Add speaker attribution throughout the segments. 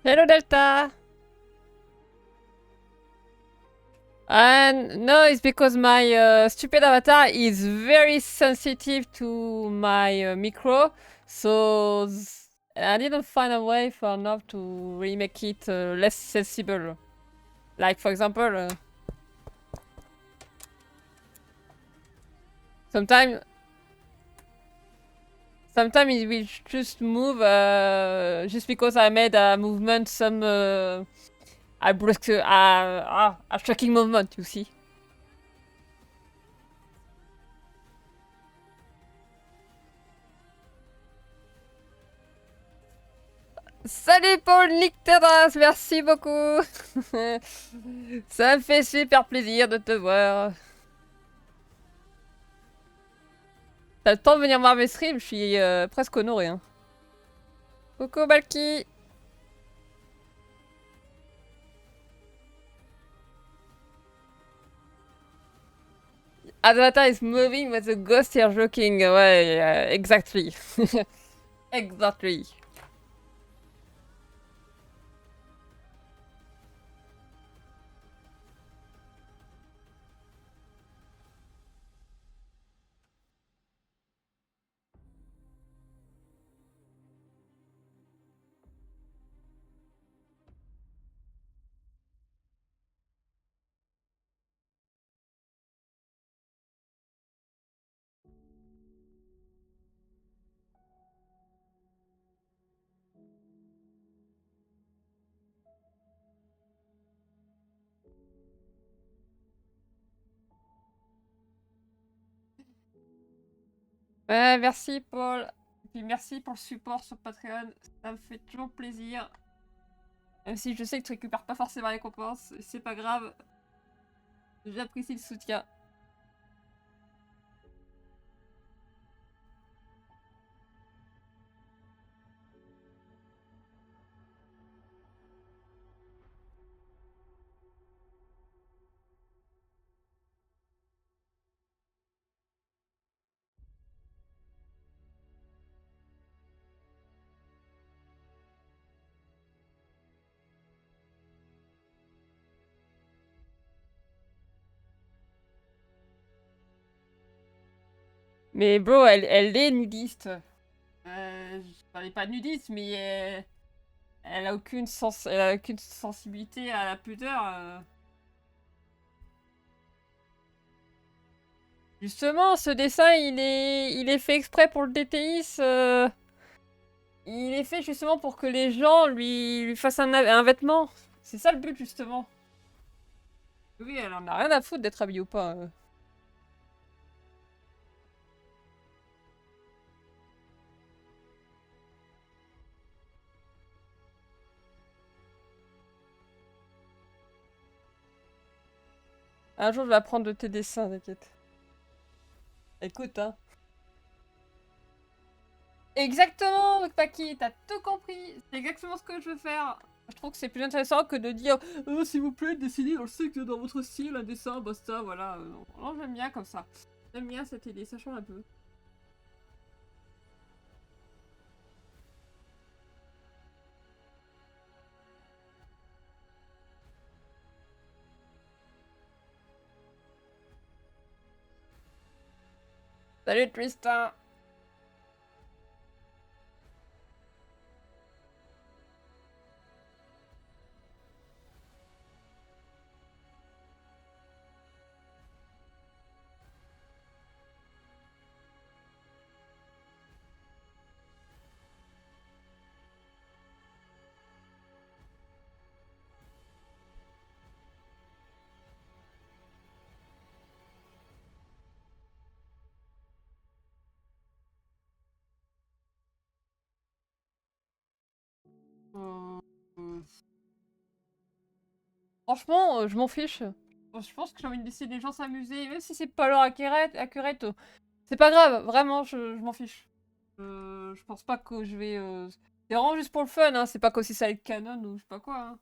Speaker 1: Hello Delta! And no, it's because my stupid avatar is very sensitive to my micro, so I didn't find a way for now to really make it less sensible. Like for example, sometimes sometimes it will just move just because I made a movement, some a tracking movement, you see. Salut Paul Nicteras, merci beaucoup. Ça me fait super plaisir de te voir. T'as le temps de venir voir mes streams, je suis presque honoré. Hein. Coucou Balki. Avatar is moving but the ghost are joking. Ouais, exactly. Exactly. Ouais, merci Paul. Et puis merci pour le support sur Patreon. Ça me fait toujours plaisir. Même si je sais que tu récupères pas forcément la récompense, c'est pas grave. J'apprécie le soutien. Mais bro, elle est nudiste. Elle est pas nudiste, mais elle a aucune sensibilité à la pudeur. Justement, ce dessin, il est fait exprès pour le DTIS. Il est fait justement pour que les gens lui fassent un vêtement. C'est ça le but, justement. Oui, elle en a rien à foutre d'être habillée ou pas. Un jour, je vais apprendre de tes dessins, t'inquiète. Écoute, hein. Exactement, Paki, t'as tout compris. C'est exactement ce que je veux faire. Je trouve que c'est plus intéressant que de dire s'il vous plaît, dessinez dans le style, dans votre style, un dessin, basta, voilà. Non, j'aime bien comme ça. J'aime bien cette idée, ça change un peu. Salut Tristan. Euh, Franchement, je m'en fiche. Je pense que j'ai envie de laisser les gens s'amuser, même si c'est pas leur accurate, c'est pas grave, vraiment, je m'en fiche. Je pense pas que je vais. C'est vraiment juste pour le fun, hein, c'est pas comme si ça allait être canon ou je sais pas quoi. Hein.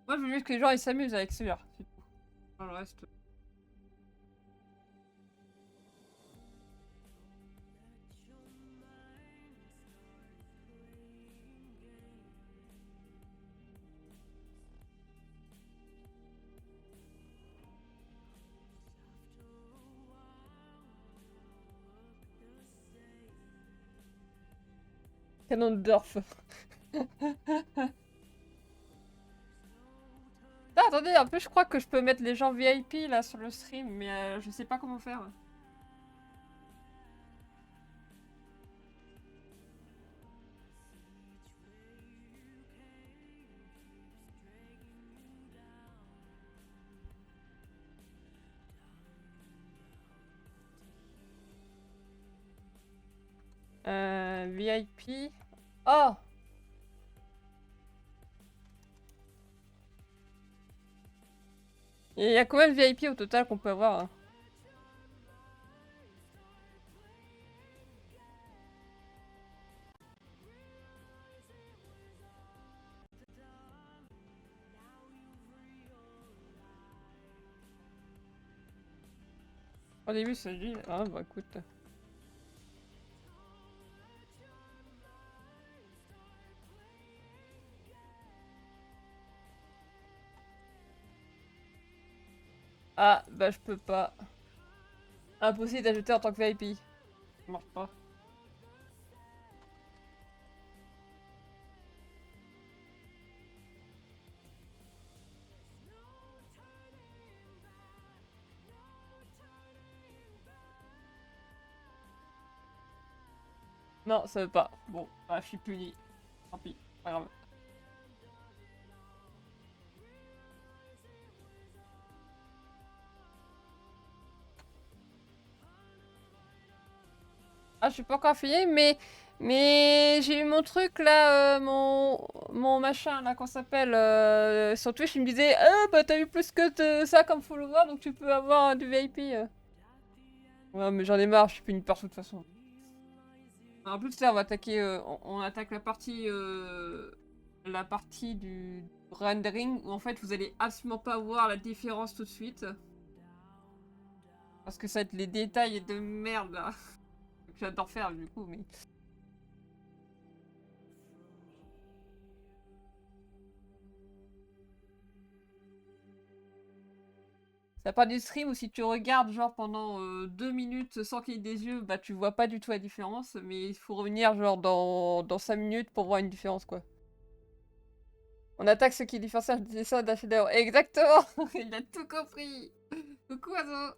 Speaker 1: Moi, je veux juste que les gens ils s'amusent avec celui-là. C'est tout. Enfin, le reste. Ganondorf. Ah, attendez, en plus, je crois que je peux mettre les gens VIP là sur le stream, mais je sais pas comment faire. VIP. Oh! Il y a combien de VIP au total qu'on peut avoir hein? Au début, c'est lui. Ah, bah écoute. Ah, bah je peux pas. Impossible d'ajouter en tant que VIP. Ça marche pas. Non, ça veut pas. Bon, bah je suis puni. Tant pis, pas grave. Ah, je suis pas encore fini, mais j'ai eu mon truc là, mon machin là, qu'on s'appelle sur Twitch, il me disait ah bah t'as eu plus que ça comme follower, donc tu peux avoir du VIP. Ouais, mais j'en ai marre, je suis puni partout de toute façon. En plus là, on va attaquer, on attaque la partie du rendering où en fait vous allez absolument pas voir la différence tout de suite. Parce que ça va être les détails de merde là. Que j'adore faire du coup, mais. Ça part du stream où si tu regardes genre pendant 2 minutes sans qu'il y ait des yeux, bah tu vois pas du tout la différence, mais il faut revenir genre dans 5 minutes pour voir une différence quoi. On attaque ce qui différencie un dessin d'un chef-d'œuvre. Exactement. Il a tout compris. Coucou oiseau.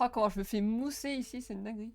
Speaker 1: Oh comment je me fais mousser ici, c'est une dinguerie.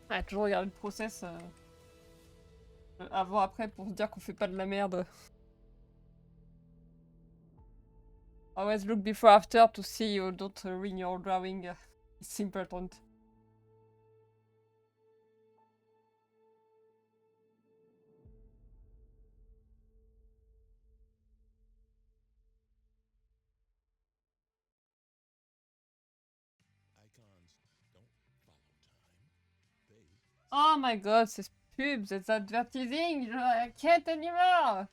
Speaker 1: Ouais, toujours regarder le process avant, après, pour se dire qu'on fait pas de la merde. Always look before after to see you don't ruin your drawing. It's important. Oh my god, ces pubs, ces advertising, je can't anymore!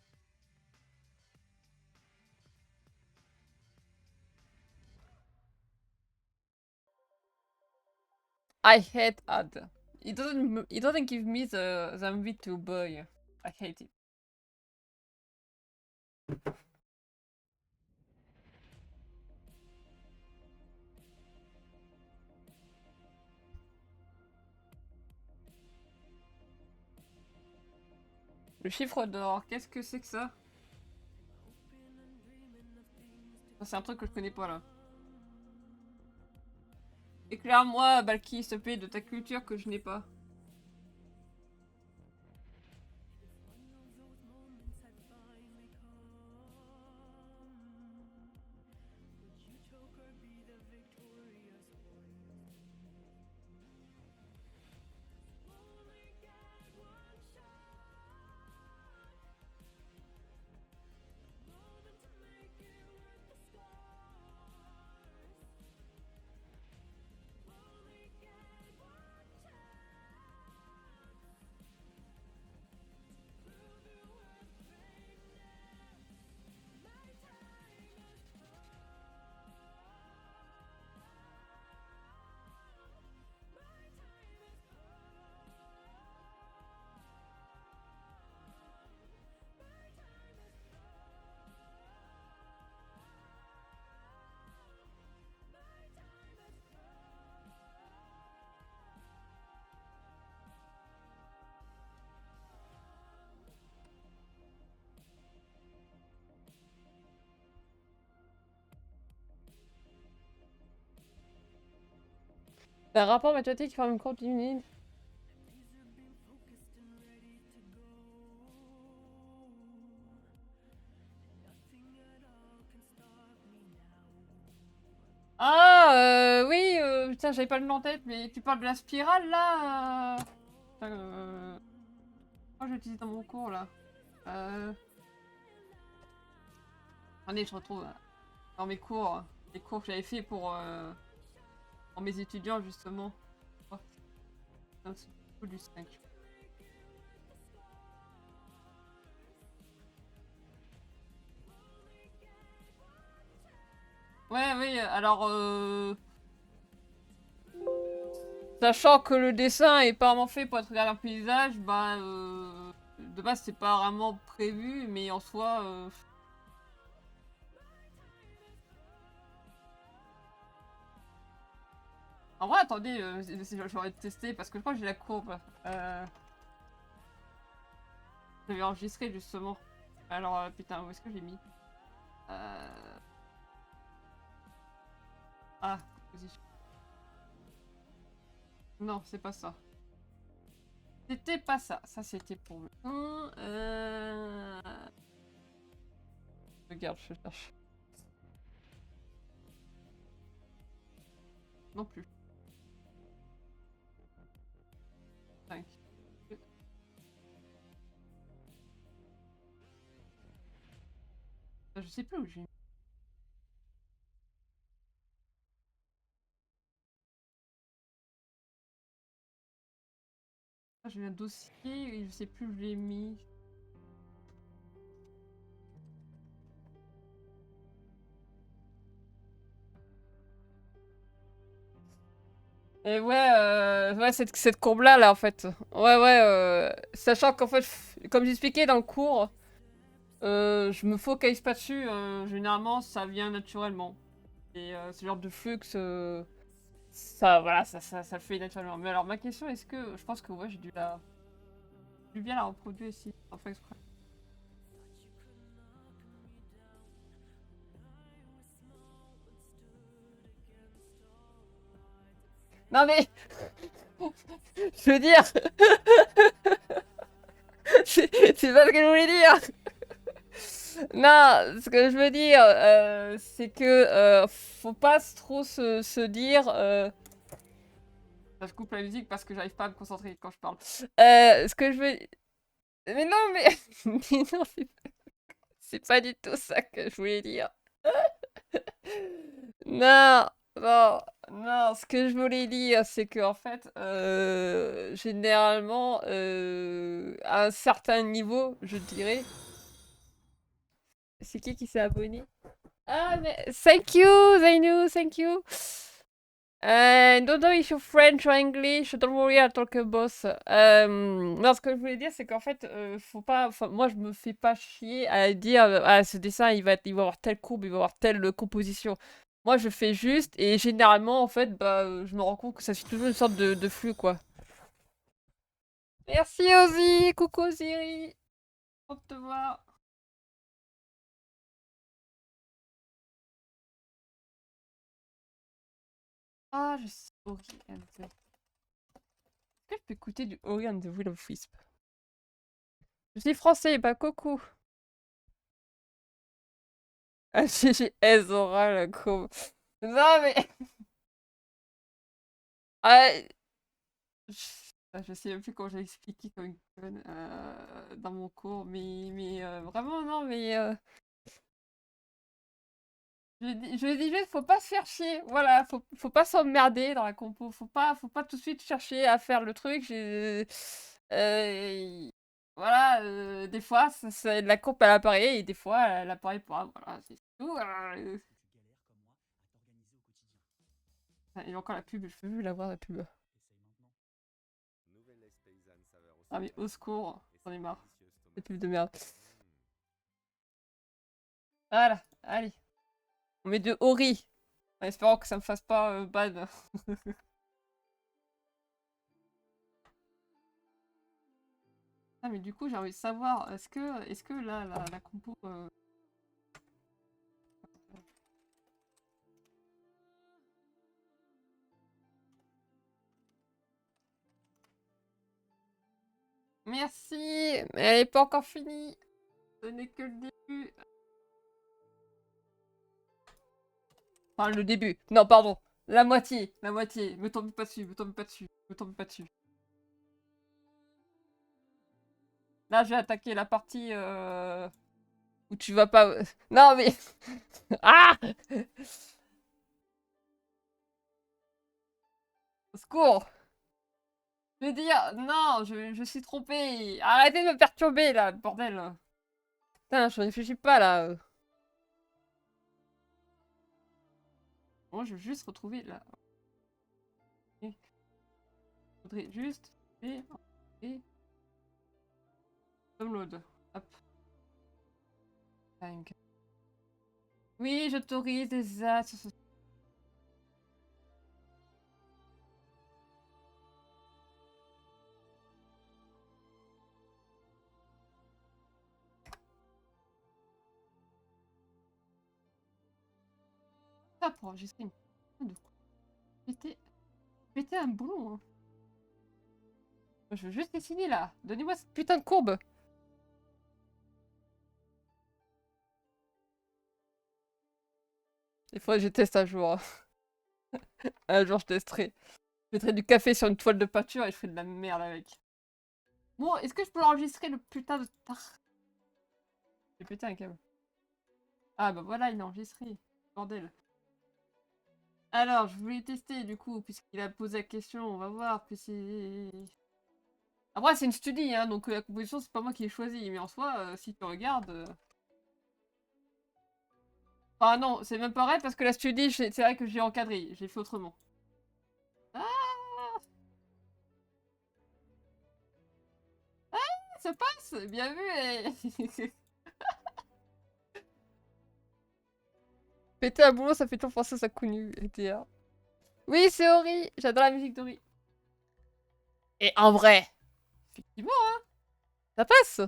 Speaker 1: I hate ad. It doesn't give me the envy to buy. I hate it. Le chiffre d'or, qu'est-ce que c'est que ça? C'est un truc que je connais pas là. Éclaire-moi, Balki, s'il te plaît, de ta culture que je n'ai pas. Un rapport mathématique forme une courbe linéaire. Ah, oui, putain, j'avais pas le nom en tête, mais tu parles de la spirale là Putain, moi je l'utilise dans mon cours là. Attendez, je retrouve dans mes cours, les cours que j'avais fait pour mes étudiants justement. Oh, putain, c'est beaucoup du 5. Ouais, oui, alors sachant que le dessin est pas vraiment fait pour être regardé en paysage, bah de base c'est pas vraiment prévu, mais en soi en vrai, attendez, j'aurais testé parce que je crois que j'ai la courbe. J'avais enregistré justement. Alors, putain, où est-ce que j'ai mis Ah, vas-y. Non, c'est pas ça. C'était pas ça. Ça, c'était pour le 1. Regarde, je cherche. Non plus. 5. Je sais plus où j'ai mis. J'ai un dossier et je sais plus où je l'ai mis. Et ouais, cette courbe-là, là, en fait. Ouais, sachant qu'en fait, comme j'expliquais dans le cours, je me focalise pas dessus. Généralement, ça vient naturellement. Et ce genre de flux, ça, voilà, ça le fait naturellement. Mais alors, ma question, est-ce que... Je pense que ouais, j'ai dû bien la reproduire ici, en fait exprès. Non mais... Je veux dire... c'est pas ce que je voulais dire. Non, ce que je veux dire, c'est que faut pas trop se dire... Je coupe la musique parce que j'arrive pas à me concentrer quand je parle. Ce que je veux... Mais non, mais... mais non, c'est pas du tout ça que je voulais dire. Non, non, non, ce que je voulais dire, c'est que en fait, généralement, à un certain niveau, je dirais... C'est qui s'est abonné? Ah, mais... Thank you, Zainu, thank you. Don't know if you're French or English, don't worry, I'll talk both. Non, ce que je voulais dire, c'est qu'en fait, faut pas... Enfin, moi, je me fais pas chier à dire, ah, ce dessin, il va avoir telle courbe, il va avoir telle composition. Moi, je fais juste, et généralement, en fait, bah, je me rends compte que ça suit toujours une sorte de flux, quoi. Merci, Ozzy! Coucou, Ozzy! On te voir. Ah, je suis Ori and the... Est-ce que je peux écouter du Ori and the Will of Wisp? Je suis français, pas coucou! Ah, GG, Ezora, la courbe. Non, mais... Ah, je sais même plus comment j'ai expliqué comme une conne dans mon cours, mais vraiment, non, mais... je dis juste, faut pas se faire chier, voilà, faut pas s'emmerder dans la compo, faut pas tout de suite chercher à faire le truc, voilà, des fois, la courbe elle apparaît, et des fois, elle apparaît pas, voilà, c'est tout. Ah, il y a encore la pub, je peux plus la voir, la pub. Ah mais au secours, j'en ai marre, cette pub de merde. Voilà, allez, on met de Ori, en espérant que ça me fasse pas ban. Ah mais du coup j'ai envie de savoir, est-ce que là la compo... Merci, mais elle est pas encore finie. Ce n'est que le début. Enfin le début, non pardon, la moitié, la moitié. Me tombe pas dessus, me tombe pas dessus, me tombe pas dessus. Là je vais attaquer la partie où tu vas pas... Non mais... Ah! Au secours! Je veux dire, non, je suis trompée. Arrêtez de me perturber, là, bordel. Putain, je réfléchis pas, là. Moi, je veux juste retrouver, là. Il faudrait juste... Et... Download. Hop. Bang. Oui, j'autorise des as sur ce... Ça pour enregistrer une... de quoi. Péter un boulon, hein. Je veux juste dessiner, là. Donnez-moi cette putain de courbe. Il faudrait que je teste un jour. Un jour, je testerai. Je mettrai du café sur une toile de peinture et je ferai de la merde avec. Bon, est-ce que je peux enregistrer le putain de... J'ai pété un câble. Ah bah voilà, il est enregistré. Bordel. Alors, je voulais tester du coup, puisqu'il a posé la question, on va voir. Puis c'est... Après, c'est une studie, hein, donc la composition, c'est pas moi qui l'ai choisi. Mais en soi, si tu regardes... Enfin non, c'est même pas vrai, parce que la studie, c'est vrai que j'ai encadré. J'ai fait autrement. Ah, ça passe. Bien vu. Péter un boulot, ça fait toujours penser à sa connue, LTR. Oui, c'est Ori. J'adore la musique d'Ori. Et en vrai, effectivement, hein, ça passe.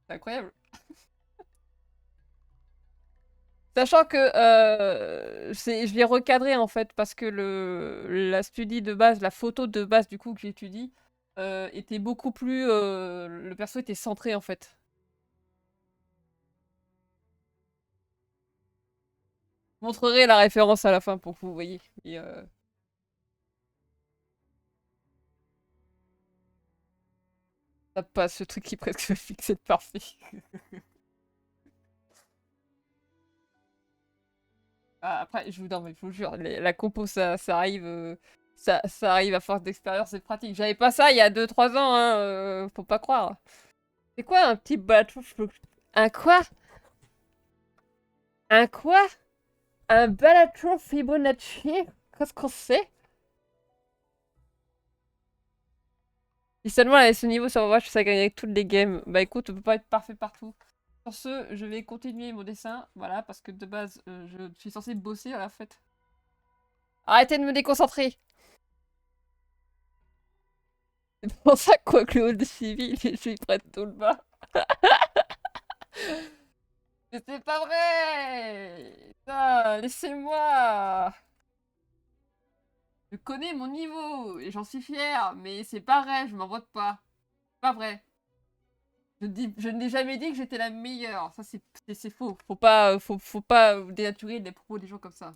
Speaker 1: C'est incroyable. Sachant que je l'ai recadré en fait parce que la studie de base, la photo de base du coup que j'étudie était beaucoup plus. Le perso était centré en fait. Je montrerai la référence à la fin pour que vous voyez. Et, t'as pas ce truc qui est presque fixé de parfait. Ah, après, je vous, non, mais je vous jure, la compo, ça arrive, ça arrive à force d'expérience et de pratique. J'avais pas ça il y a 2-3 ans, hein, faut pas croire. C'est quoi un petit bateau? Un quoi? Un quoi? Un balatron Fibonacci? Qu'est-ce qu'on sait? Si seulement elle avait ce niveau sur Overwatch, ça gagnerait toutes les games. Bah écoute, on peut pas être parfait partout. Sur ce, je vais continuer mon dessin, voilà, parce que de base, je suis censée bosser à la fête. Arrêtez de me déconcentrer! C'est pour ça que quoi que le hall de civil, je suis prête tout le bas. Mais c'est pas vrai! Putain, laissez-moi! Je connais mon niveau et j'en suis fière, mais c'est pas vrai, je m'en vote pas. Pas vrai. Je n'ai jamais dit que j'étais la meilleure. Ça, c'est faux. Faut pas dénaturer les propos des gens comme ça.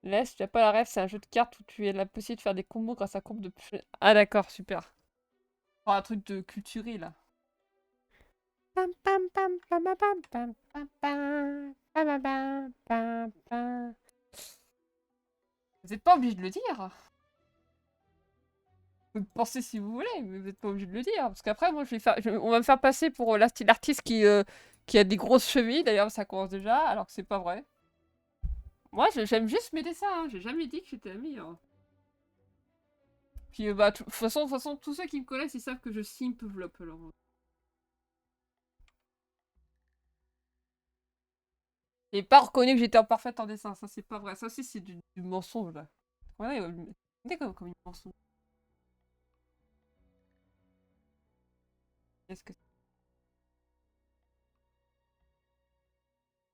Speaker 1: Laisse, tu as pas la rêve, c'est un jeu de cartes où tu as la possibilité de faire des combos grâce à courbe de... Ah d'accord, super. Oh, un truc de culturé, là. Pam pam pam pam pam pam pam pam pam pam pam pam pam. Vous n'êtes pas obligé de le dire. Vous pensez si vous voulez, mais vous n'êtes pas obligé de le dire. Parce qu'après, moi, on va me faire passer pour l'artiste qui a des grosses chevilles. D'ailleurs, ça commence déjà, alors que c'est pas vrai. Moi, j'aime juste mes dessins. Hein. J'ai jamais dit que j'étais la meilleure. Puis, bah, de toute façon, tous ceux qui me connaissent, ils savent que je simp vlop. Alors. J'ai pas reconnu que j'étais parfaite en dessin. Ça, c'est pas vrai. Ça aussi, c'est du mensonge, là. Ouais, comme une mensonge. Qu'est-ce que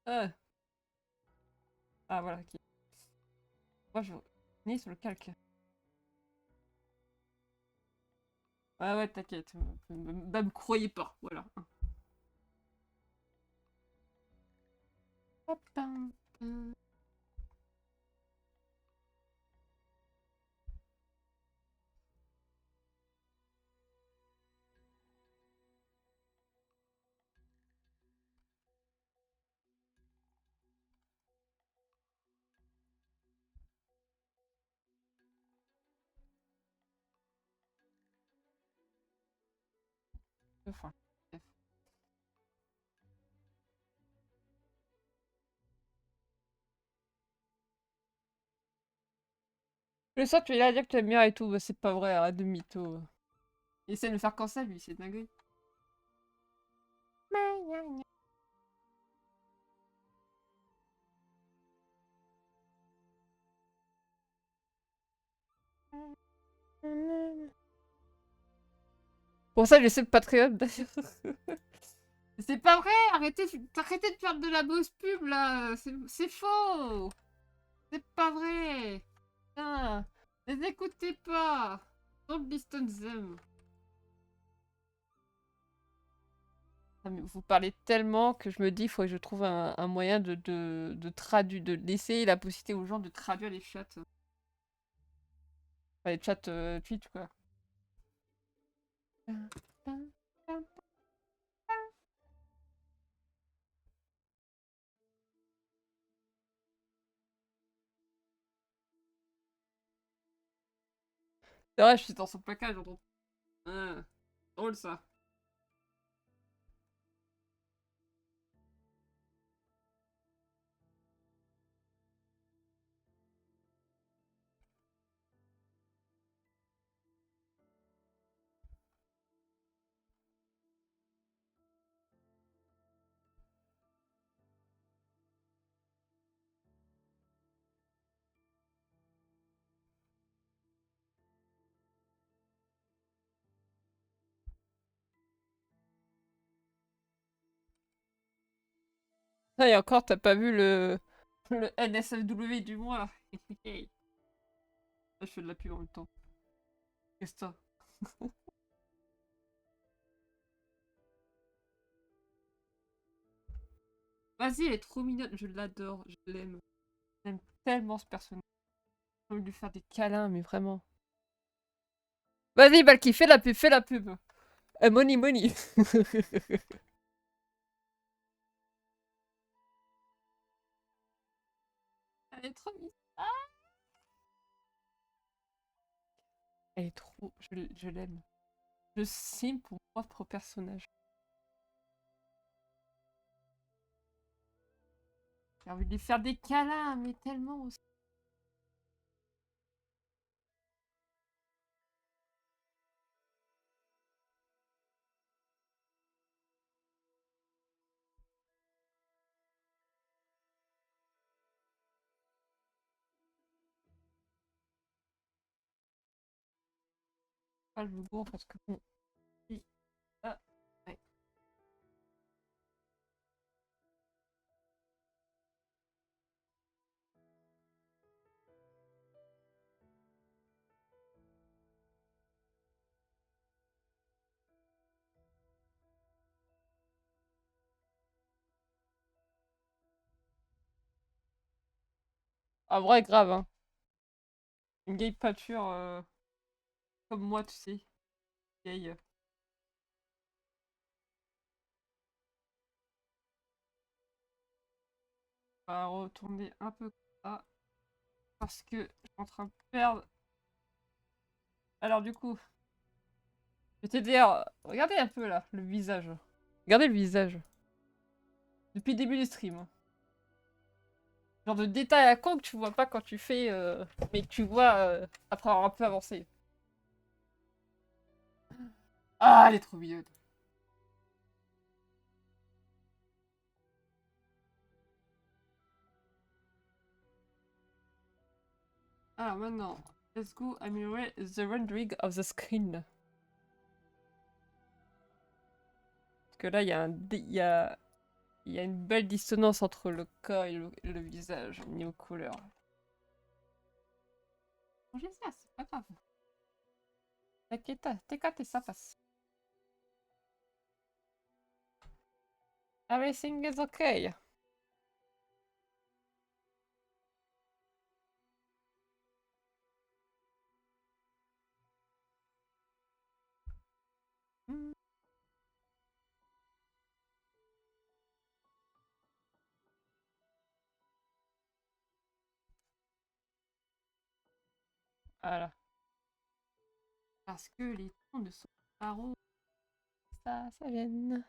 Speaker 1: c'est? Ah, voilà. Ok. Moi, je ni sur le calque. Ouais, ouais, t'inquiète. Bah, me croyez pas. Voilà. Hop, pam, pam. Enfin, bref. Le soir, tu es là à dire que tu aimes bien et tout. Bah, c'est pas vrai, arrête de mytho. Il essaie de me faire cancer, lui, c'est dingue. Pour ça, j'essaie de Patreon, d'ailleurs. C'est pas vrai, arrêtez de faire de la bosse pub, là. C'est faux. C'est pas vrai. Putain, ne les écoutez pas. Don't listen them. Ah, mais vous parlez tellement que je me dis, il faut que je trouve un moyen de traduire, de laisser la possibilité aux gens de traduire les chats. Enfin, les chats Twitch, quoi. C'est vrai, je suis dans son placage, j'entends. Ah, drôle ça. Ah, et encore, t'as pas vu le NSFW du mois. Je fais de la pub en même temps. Qu'est-ce que ça? Vas-y, elle est trop mignonne. Je l'adore. Je l'aime. J'aime tellement ce personnage. J'ai envie de lui faire des câlins, mais vraiment. Vas-y, Balki, fais la pub, fais la pub. Money, money. Elle est trop mignonne. Ah, elle est trop... Je l'aime. Je sim pour mon propre personnage. J'ai envie de lui faire des câlins, mais tellement aussi. Pas le bourg parce que bon. Si. Ah, ouais. En vrai, grave, hein. Une vieille pâture comme moi, tu sais. Vieille. On va retourner un peu comme ça. Parce que je suis en train de perdre. Alors du coup, je vais te dire, regardez un peu là, le visage. Regardez le visage. Depuis le début du stream, hein. Genre de détails à con que tu vois pas quand tu fais, mais que tu vois après avoir un peu avancé. Ah, elle est trop mignonne. Alors maintenant, let's go améliorer the rendering of the screen. Parce que là, il y a une belle dissonance entre le corps et le visage niveau couleur. Changer ça, c'est pas grave. T'inquiète, t'es ça passe. Everything is okay. Hmm. Voilà. Parce que les tons ne sont pas roses. Ça vient.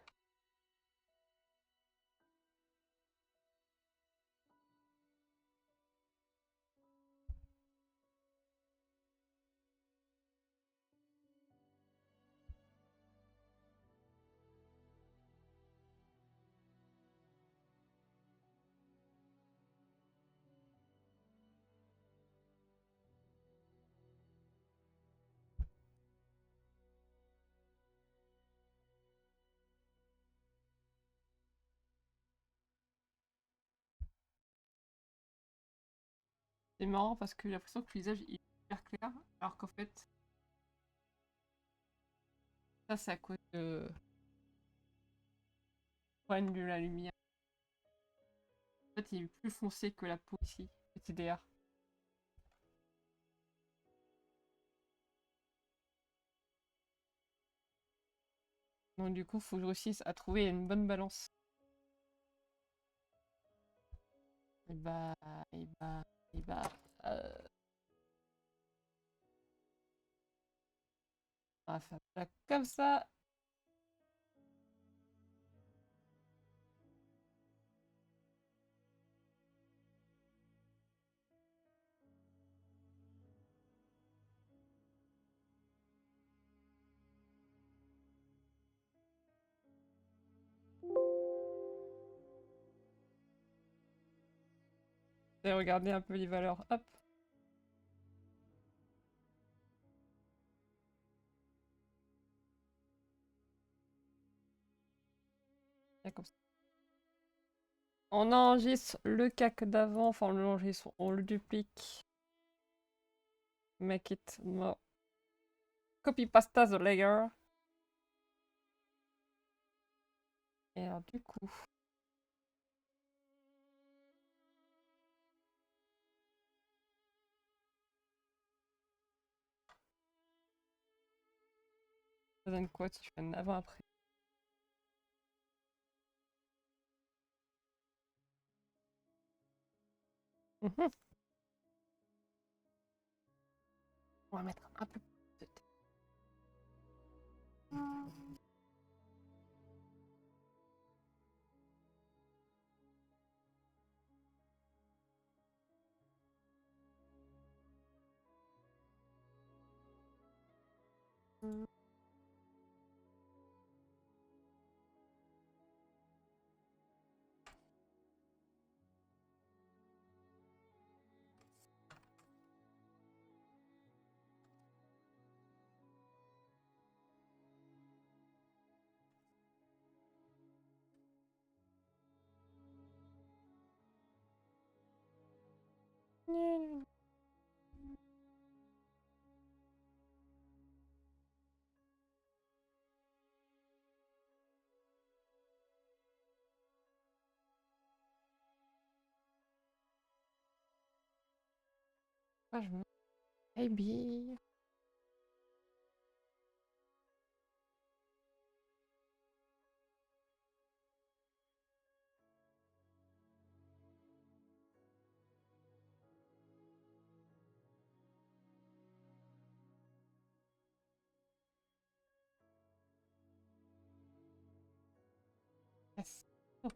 Speaker 1: C'est marrant parce que j'ai l'impression que le visage est hyper clair, alors qu'en fait, ça c'est à cause de problème de la lumière. En fait, il est plus foncé que la peau ici, le TDR. Donc du coup, faut que je réussisse à trouver une bonne balance. Et bah, et bah, et bah. euh, on va faire ça comme ça. Et regarder un peu les valeurs. Hop. Là, comme ça. On enregistre le cac d'avant, enfin on l'enregistre, on le duplique. Make it more. Copy pasta the layer. Et alors du coup. Ça donne quoi si je fais un avant-après? On va mettre un peu plus de thé. Ah, je me... Baby. Yes. Oh.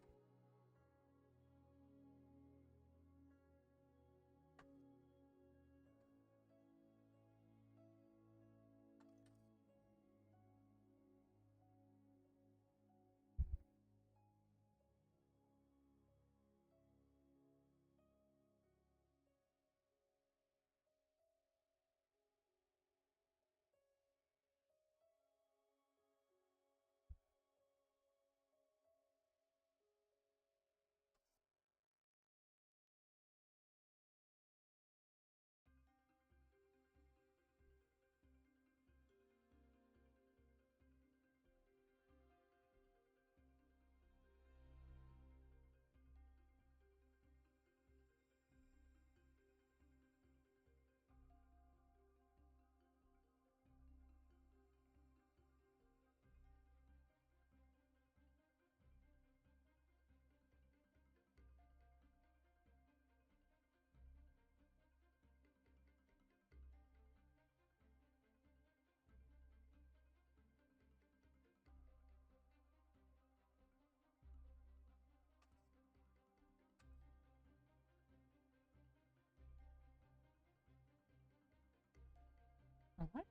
Speaker 1: Ah ouais.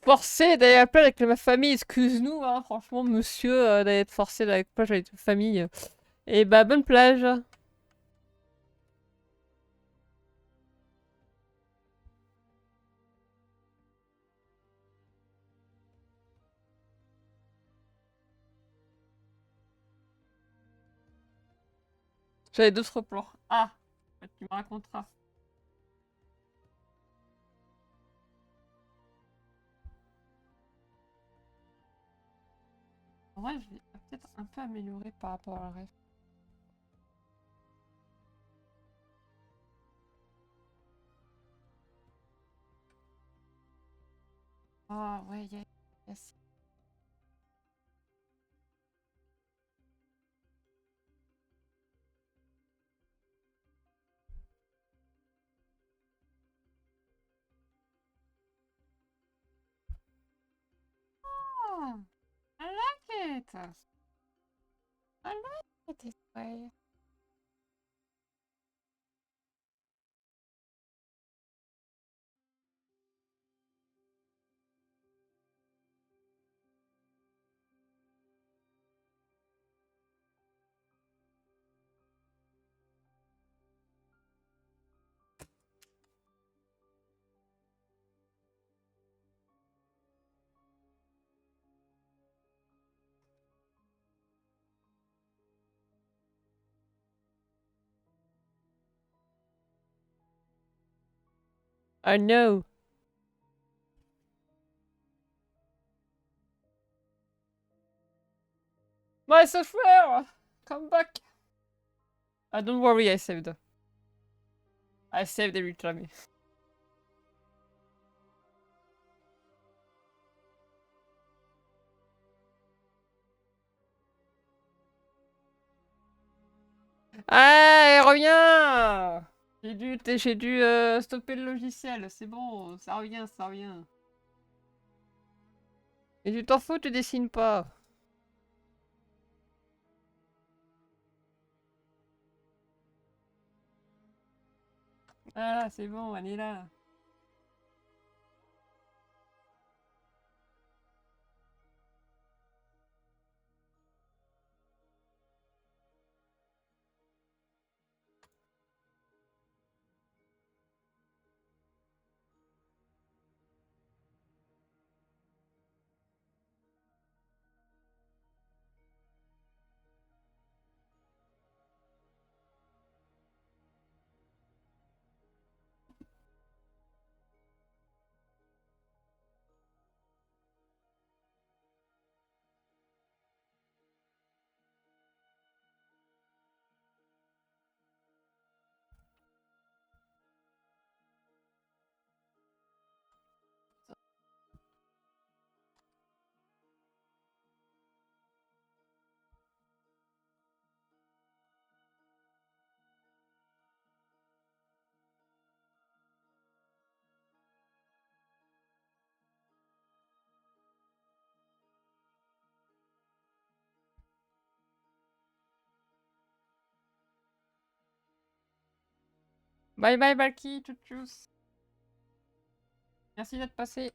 Speaker 1: Forcé d'aller à la plage avec ma famille, excuse-nous, hein, franchement, monsieur, d'aller être forcé d'aller à la plage avec ma famille. Et bah, bonne plage. J'avais d'autres plans. Ah, bah, tu me raconteras. En vrai, je l'ai peut-être un peu amélioré par rapport à la rêve. Ah ouais, yes. Oh, I like it. I like it this way. I know. My software! Come back! Don't worry, I saved. I saved every time. Ah, reviens! J'ai dû stopper le logiciel, c'est bon, ça revient, ça revient. Et tu t'en fous, tu dessines pas. Ah, c'est bon, elle est là. Bye bye, Balki, tchuss. Merci d'être passé.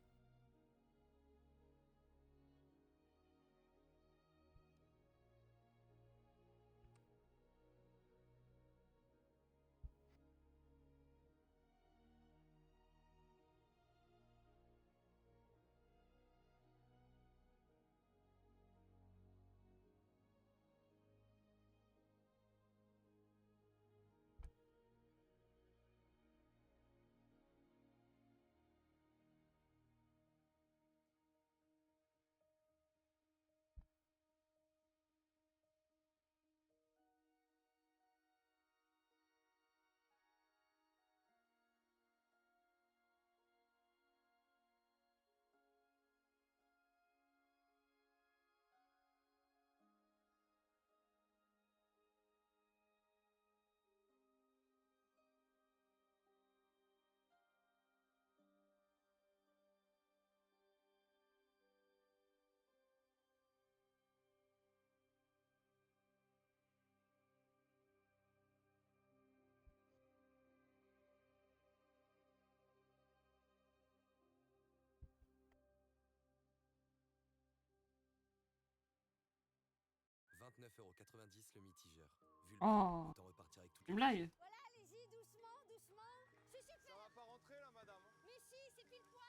Speaker 2: le mitigeur. Vu le
Speaker 1: Oh,
Speaker 2: autant repartir avec toute
Speaker 1: une blague.
Speaker 3: Voilà, allez-y, doucement, doucement. C'est super.
Speaker 4: Ça va pas rentrer là, madame.
Speaker 3: Mais si, c'est pile poil.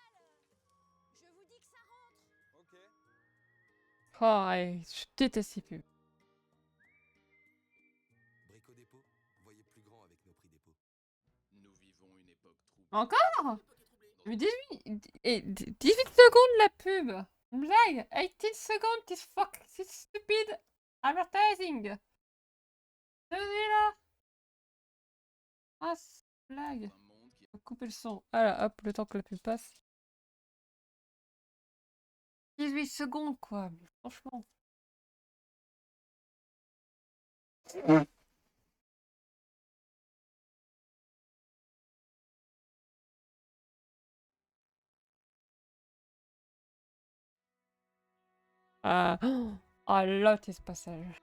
Speaker 3: Je vous dis que ça rentre.
Speaker 4: Ok.
Speaker 1: Oh, je déteste ces pubs.
Speaker 2: Brico Dépôt, voyez plus grand avec nos prix dépôt.
Speaker 5: Nous vivons une époque troublée.
Speaker 1: Encore? Mais 18 secondes la pub. Une blague. 18 secondes, this stupid advertising. Celui-là. Ah, c'est une blague.
Speaker 5: Un monde qui
Speaker 1: On va couper le son. Voilà, hop, le temps que la pub passe. 18 secondes, quoi. Mais franchement. Ah, oh, là, ce passage.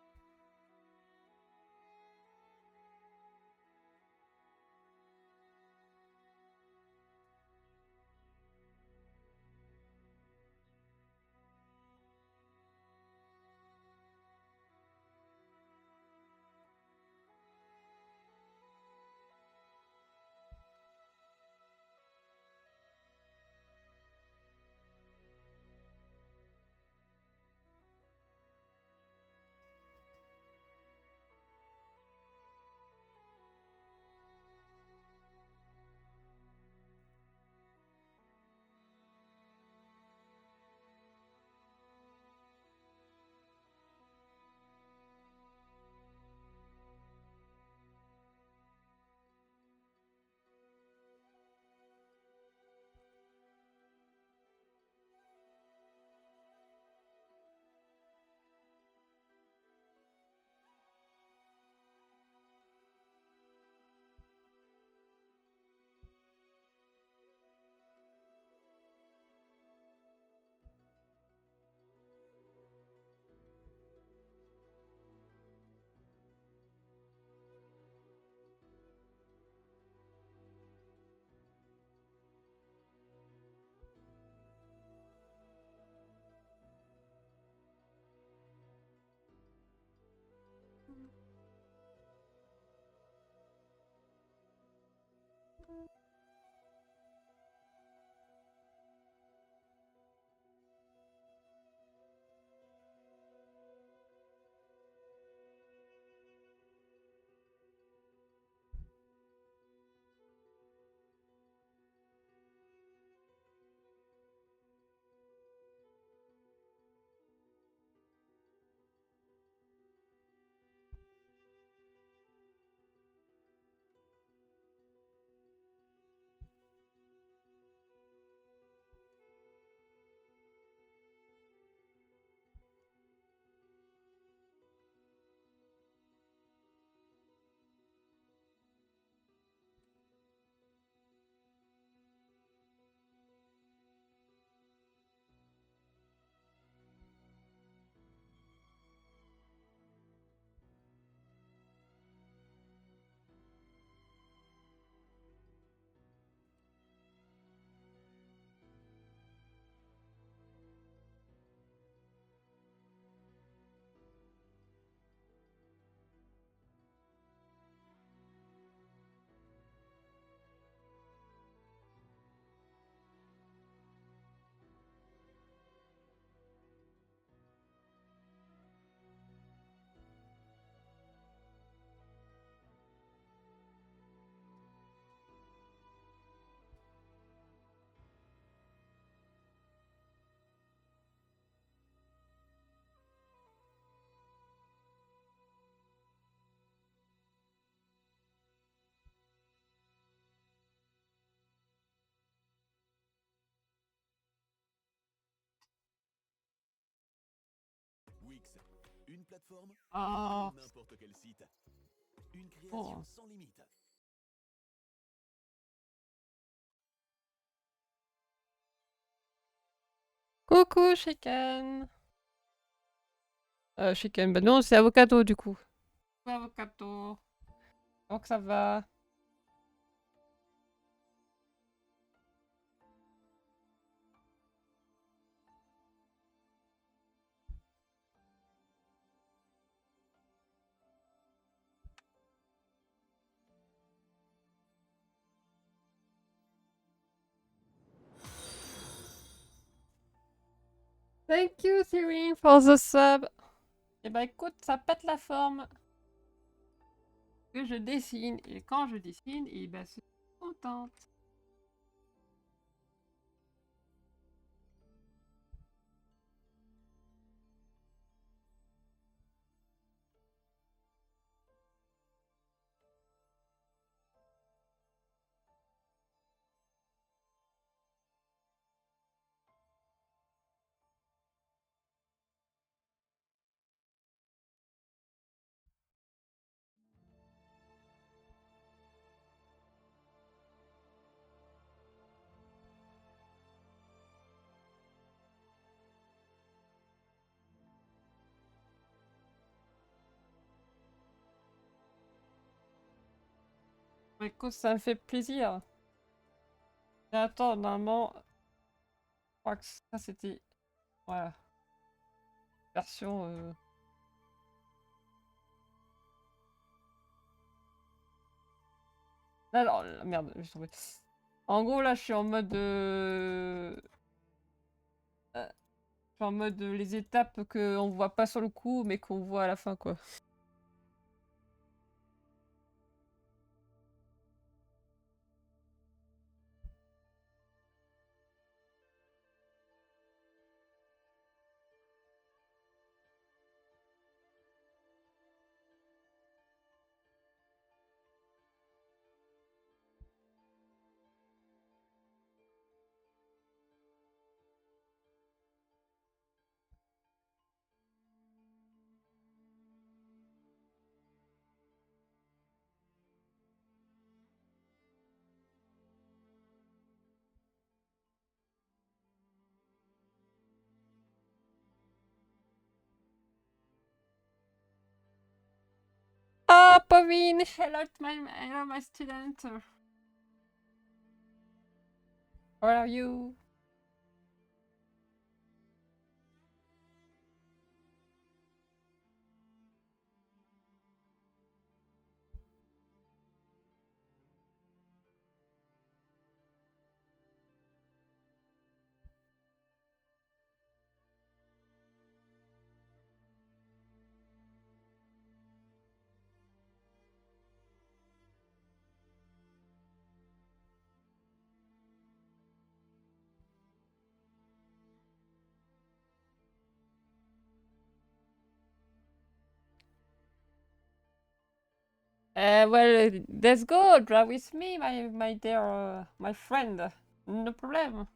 Speaker 4: Wix, une plateforme
Speaker 1: Oh,
Speaker 4: pour n'importe quel site. Une création
Speaker 1: oh.
Speaker 4: sans limite.
Speaker 1: Coucou, Shaken. Shaken, bah non, c'est Avocado du coup. Avocado. Donc ça va. Thank you, Cyrine, for the sub. Eh ben écoute, ça pète la forme. Que je dessine, et quand je dessine, et ben je suis contente. Écoute, ça me fait plaisir. Mais attends, normalement, je crois que ça c'était... Voilà. Version... Ah non, merde, j'ai trouvé. En gros, là, je suis en mode... je suis en mode les étapes qu'on voit pas sur le coup, mais qu'on voit à la fin, quoi. Ah, Pauline! Hello, my student! How are you? Well, let's go. Drive with me, my dear, my friend. No problem.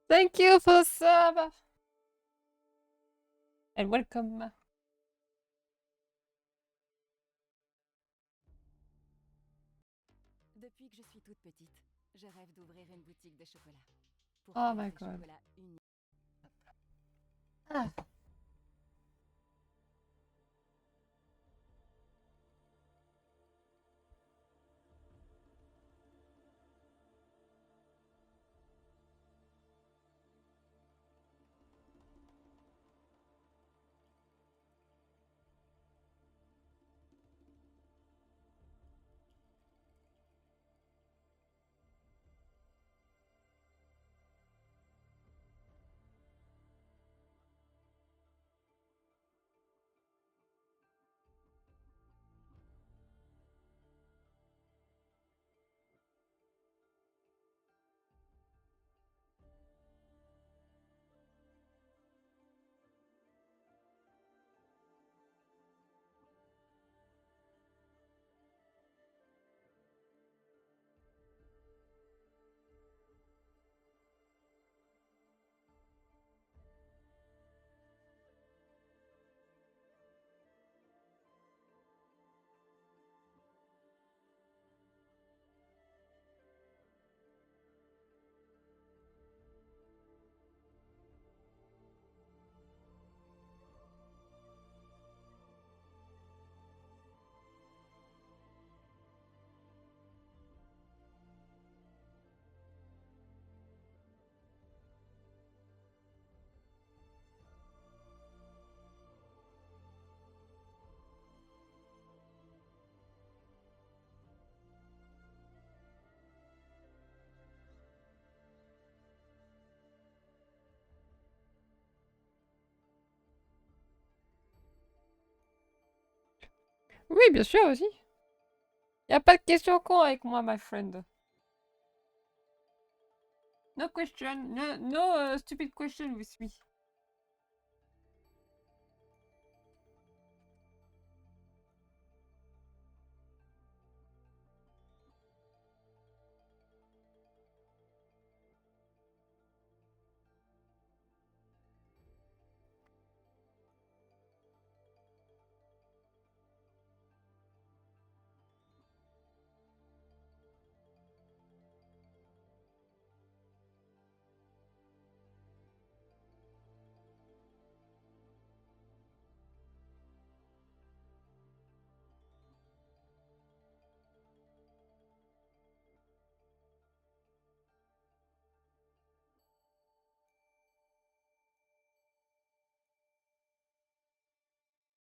Speaker 1: Thank you for the sub and welcome.
Speaker 6: Depuis que je suis toute petite, je rêve d'ouvrir une boutique de chocolat. Pour
Speaker 1: Oh
Speaker 6: faire
Speaker 1: my
Speaker 6: des
Speaker 1: god.
Speaker 6: chocolats uniques.
Speaker 1: Ah. Oui, bien sûr aussi. Y a pas de question con avec moi, my friend. No question, no stupid question with me.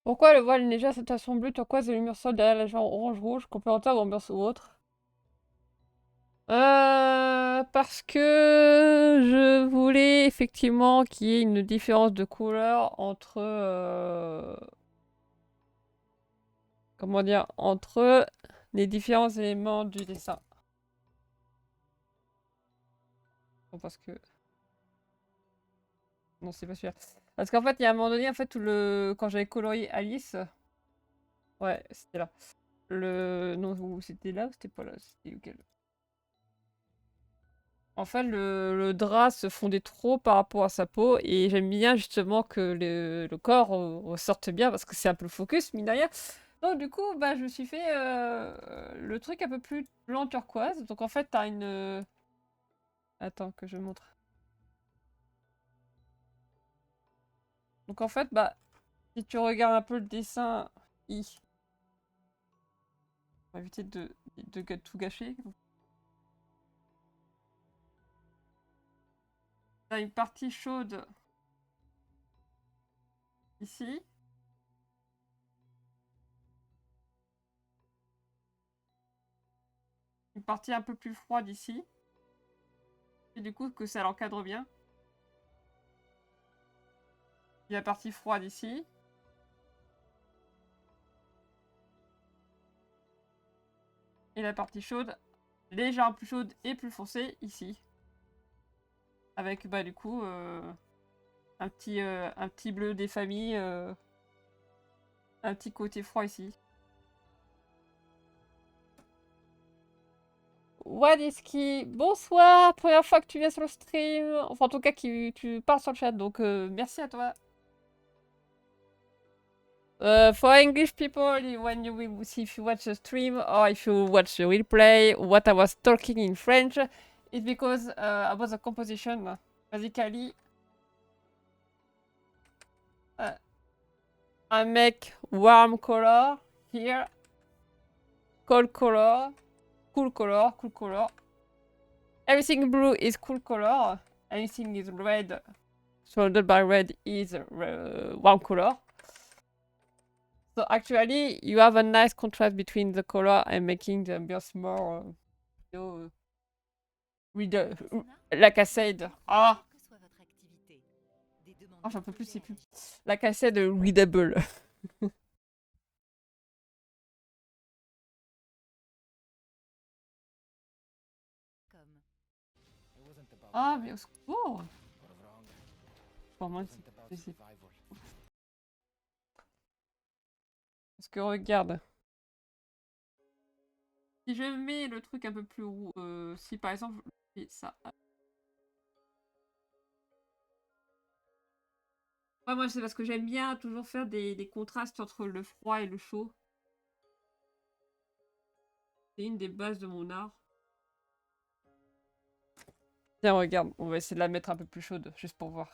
Speaker 1: Pourquoi le voile neigé à saturation bleue, turquoise et lumière sol derrière la légende orange-rouge, complémentaire ou ambiance ou autre? Parce que je voulais effectivement qu'il y ait une différence de couleur entre... comment dire? Entre les différents éléments du dessin. Non, parce que... Non, c'est pas celui-là. Parce qu'en fait, il y a un moment donné, en fait, où quand j'avais colorié Alice... Ouais, c'était là. Non, c'était là ou c'était pas là? C'était lequel? En fait, le drap se fondait trop par rapport à sa peau et j'aime bien justement que le corps ressorte bien parce que c'est un peu le focus, mine de rien. Donc du coup, bah, je me suis fait le truc un peu plus blanc turquoise. Donc en fait, t'as une... Attends, que je montre. Donc en fait, bah, si tu regardes un peu le dessin, on va éviter de tout gâcher. T'as une partie chaude ici. Une partie un peu plus froide ici. Et du coup, que ça l'encadre bien. Il y a la partie froide ici. Et la partie chaude, légèrement plus chaude et plus foncée ici. Avec, bah, du coup, un petit bleu des familles. Un petit côté froid ici. Wadiski, bonsoir, première fois que tu viens sur le stream, enfin en tout cas que tu parles sur le chat, donc merci à toi. For English people, when you will see if you watch the stream or if you watch the replay, what I was talking in French, it's because about the composition. Basically, I make warm color here, cold color, cool color, cool color. Everything blue is cool color. Anything is red, surrounded by red is warm color. So actually, you have a nice contrast between the color and making the ambiance more, like I said. Ah, j'en peux plus, c'est plus. Like I said, readable. Ah, mais au secours! Bon, moi, c'est... Parce que regarde. Si je mets le truc un peu plus roux, si par exemple, je fais ça. Ouais, moi, c'est parce que j'aime bien toujours faire des contrastes entre le froid et le chaud. C'est une des bases de mon art. Tiens, regarde, on va essayer de la mettre un peu plus chaude, juste pour voir.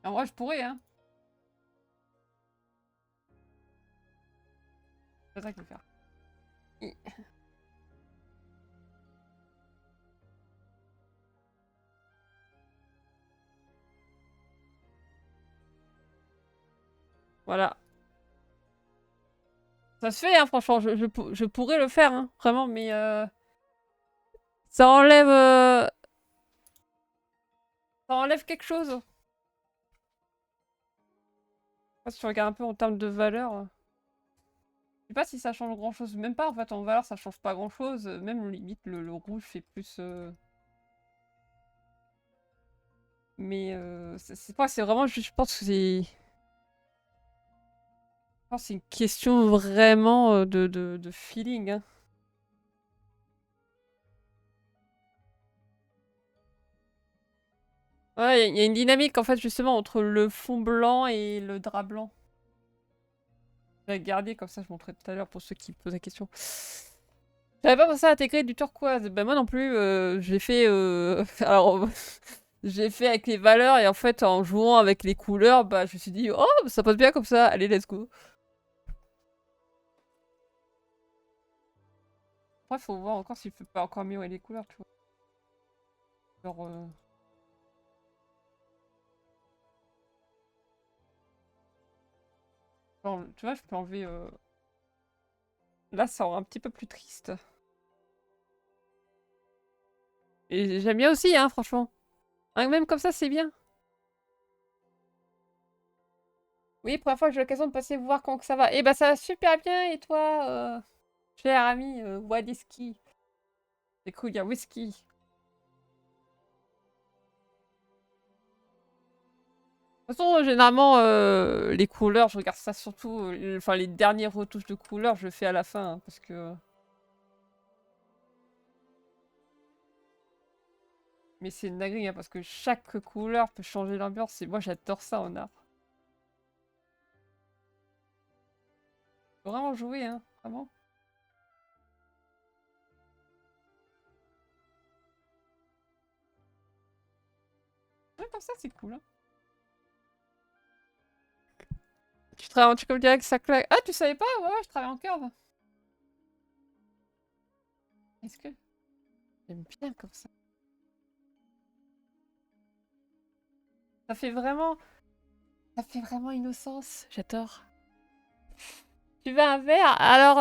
Speaker 1: En vrai, je pourrais, hein. C'est ça qu'il faut faire. Voilà. Ça se fait, hein, franchement, je pourrais le faire, hein, vraiment, mais ça enlève... Ça enlève quelque chose. Si tu regardes un peu en termes de valeur... Je sais pas si ça change grand chose, même pas en fait, en valeur ça change pas grand chose, même limite le rouge fait plus... Mais c'est pas, c'est vraiment juste, je pense que c'est... Je pense que c'est une question vraiment de feeling, hein. Ouais, il y a une dynamique en fait justement entre le fond blanc et le drap blanc. Je vais garder comme ça, je montrerai tout à l'heure pour ceux qui posent la question. J'avais pas pensé à intégrer du turquoise. Ben moi non plus, j'ai fait... Alors, j'ai fait avec les valeurs et en fait en jouant avec les couleurs, bah je me suis dit, oh ça passe bien comme ça, allez let's go. Après, faut voir encore s'il peut pas encore améliorer les couleurs, tu vois. Genre, tu vois, je peux enlever... Là, ça rend un petit peu plus triste. Et j'aime bien aussi, hein, franchement. Hein, même comme ça, c'est bien. Oui, première fois que j'ai l'occasion de passer voir comment que ça va. Eh bah, ça va super bien, et toi, cher ami, Wadiski? C'est cool, il y a whisky. De toute façon, généralement, les couleurs, je regarde ça surtout... Enfin, les dernières retouches de couleurs, je le fais à la fin, hein, parce que... Mais c'est une dinguerie, hein, parce que chaque couleur peut changer l'ambiance, et moi, j'adore ça en art. Faut vraiment jouer, hein, vraiment. Ouais, comme ça, c'est cool, hein. Tu travailles en tu comme direct, ça claque. Ah, tu savais pas? Ouais, ouais, je travaille en curve. Est-ce que... J'aime bien comme ça. Ça fait vraiment... Ça fait vraiment innocence. J'adore. Tu veux un verre? Alors,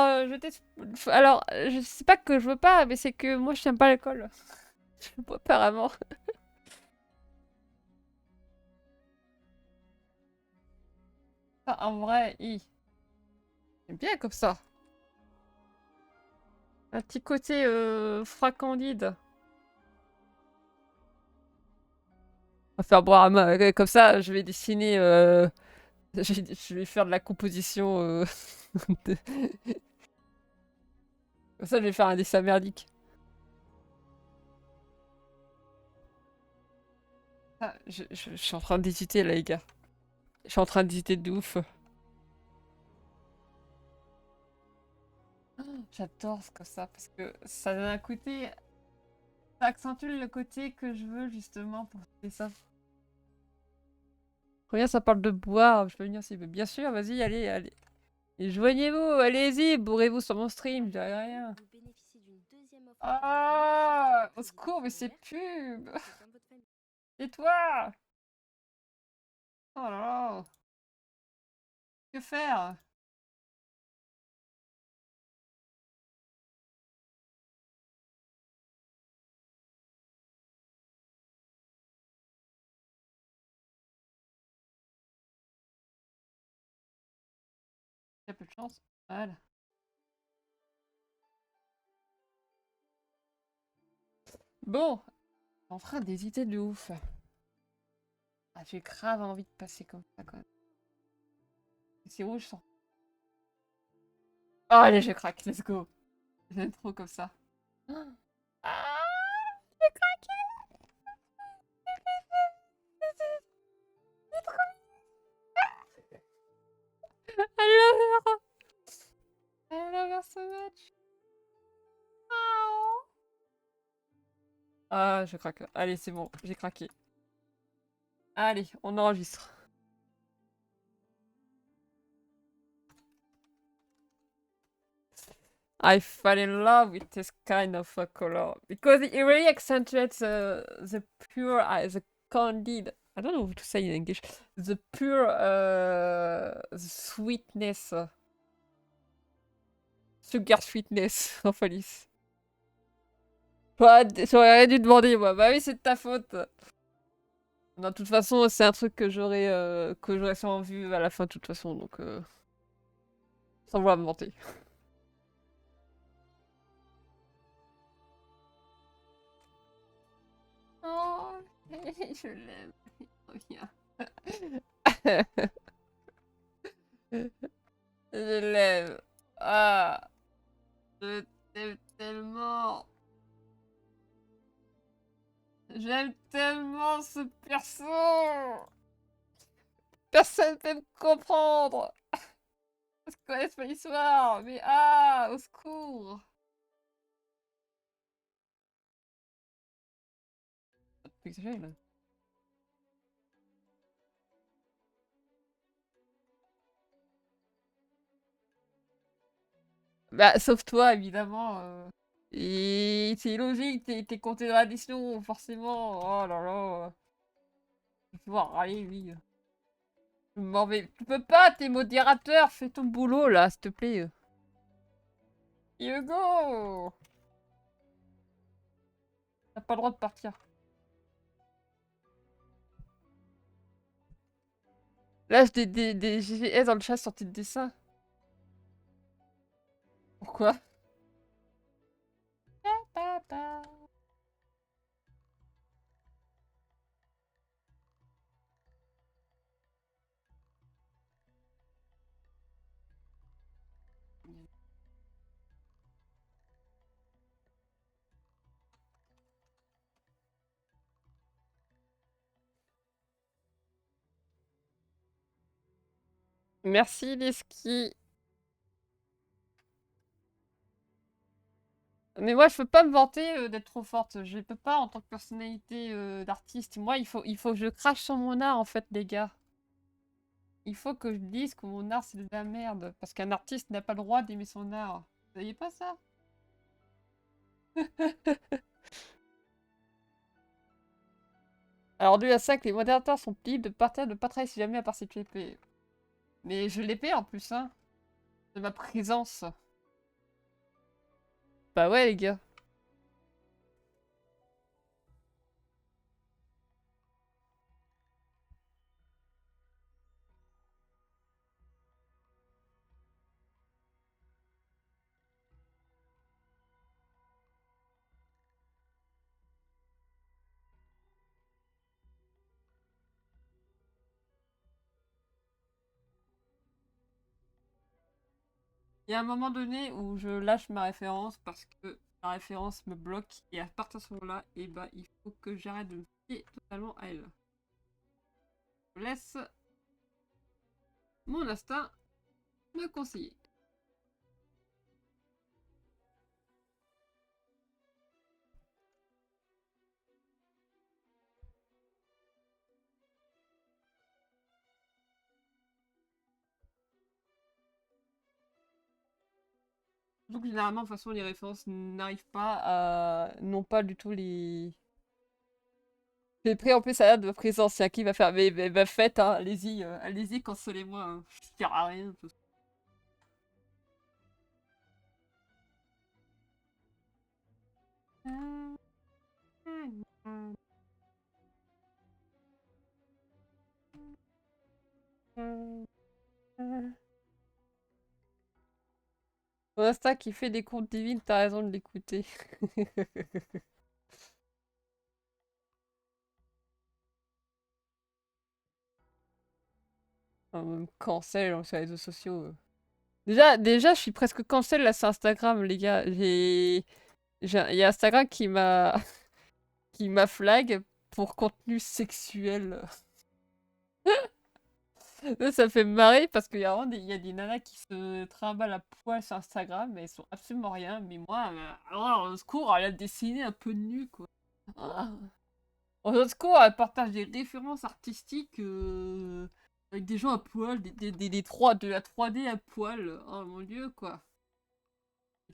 Speaker 1: Alors, je sais pas que je veux pas, mais c'est que moi, je n'aime pas l'alcool. Je bois pas vraiment. Ah, en vrai, j'aime bien comme ça. Un petit côté froid candide. On va faire boire à main. Comme ça, je vais dessiner... je vais faire de la composition... de- Comme ça, je vais faire un dessin merdique. Ah, je suis en train d'hésiter là, les gars. Je suis en train d'hésiter de ouf. J'adore ce comme ça parce que ça donne un côté. Ça accentue le côté que je veux justement pour faire ça. Regarde, ça parle de boire. Je peux venir s'il veut. Bien sûr, vas-y, allez, allez. Et joignez-vous, allez-y, bourrez-vous sur mon stream, je dirai rien.
Speaker 3: Vous bénéficiez d'une deuxième offre
Speaker 1: Ah, au
Speaker 3: gratuite.
Speaker 1: secours, mais c'est
Speaker 3: Populaire.
Speaker 1: pub.
Speaker 3: C'est comme votre famille.
Speaker 1: Et toi? Oh là là. Que faire? Il y a peu de chance. Voilà. Bon, en train d'hésiter de ouf. Ah, j'ai grave envie de passer comme ça quand même. C'est rouge, ça. Oh, allez, je craque, let's go. J'aime trop comme ça. Ah, j'ai craqué. C'est trop I love her. I love her so much. Oh. Ah, je craque. Allez, c'est bon, j'ai craqué. Allez, on enregistre. I fell in love with this kind of a color because it really accentuates the pure, the candid. I don't know what to say in English. The pure the sweetness, sugar sweetness of Alice. Ouais, j'aurais rien dû demander moi. Bah oui, c'est de ta faute. Non, de toute façon, c'est un truc que j'aurais sûrement vu à la fin de toute façon, donc sans vouloir me vanter. Oh, je l'aime. Reviens. Je l'aime. Ah, je t'aime tellement. J'aime tellement ce perso. Personne ne peut me comprendre. Parce qu'ils connaissent pas l'histoire. Mais ah, au secours. Faut exagérer, là. Bah, sauf toi, évidemment. Et c'est logique, t'es compté dans l'addition, forcément. Oh là là. Je vais pouvoir râler, lui. Je m'en vais. Tu peux pas, t'es modérateur, fais ton boulot là, s'il te plaît. Hugo! T'as pas le droit de partir. Là, j'ai des GPS dans le chat sur tes dessins. Pourquoi? Merci, Leski. Mais moi, je peux pas me vanter d'être trop forte. Je peux pas en tant que personnalité d'artiste. Moi, il faut que je crache sur mon art, en fait, les gars. Il faut que je dise que mon art, c'est de la merde. Parce qu'un artiste n'a pas le droit d'aimer son art. Vous voyez pas ça? Alors, 2 à 5, les modérateurs sont libres de partir de pas travailler si jamais à part si tu es payé. Mais je l'ai payé en plus, hein. De ma présence. Bah ouais, les gars. Il y a un moment donné où je lâche ma référence parce que la référence me bloque. Et à partir de ce moment-là, et bah, il faut que j'arrête de me fier totalement à elle. Je laisse mon instinct me conseiller. Donc généralement, de toute façon, les références n'arrivent pas à... n'ont pas du tout les... J'ai pris en plus à de présence, c'est à qui va faire... Mais bah, faites, hein, allez-y, allez-y, cancelez-moi. Hein. Je sers à rien. Tout ça. Mon instinct qui fait des comptes divines, t'as raison de l'écouter. On me cancel sur les réseaux sociaux. Déjà, je suis presque cancel là sur Instagram, les gars. Il y a Instagram qui m'a flag pour contenu sexuel. Ça me fait marrer parce qu'il y a vraiment il y a des nanas qui se trimballent à poil sur Instagram, mais elles sont absolument rien. Mais moi, alors, au secours, elle a dessiné un peu de nu, quoi. Ah. Au secours, elle partage des références artistiques avec des gens à poil, de la 3D à poil. Oh mon dieu, quoi.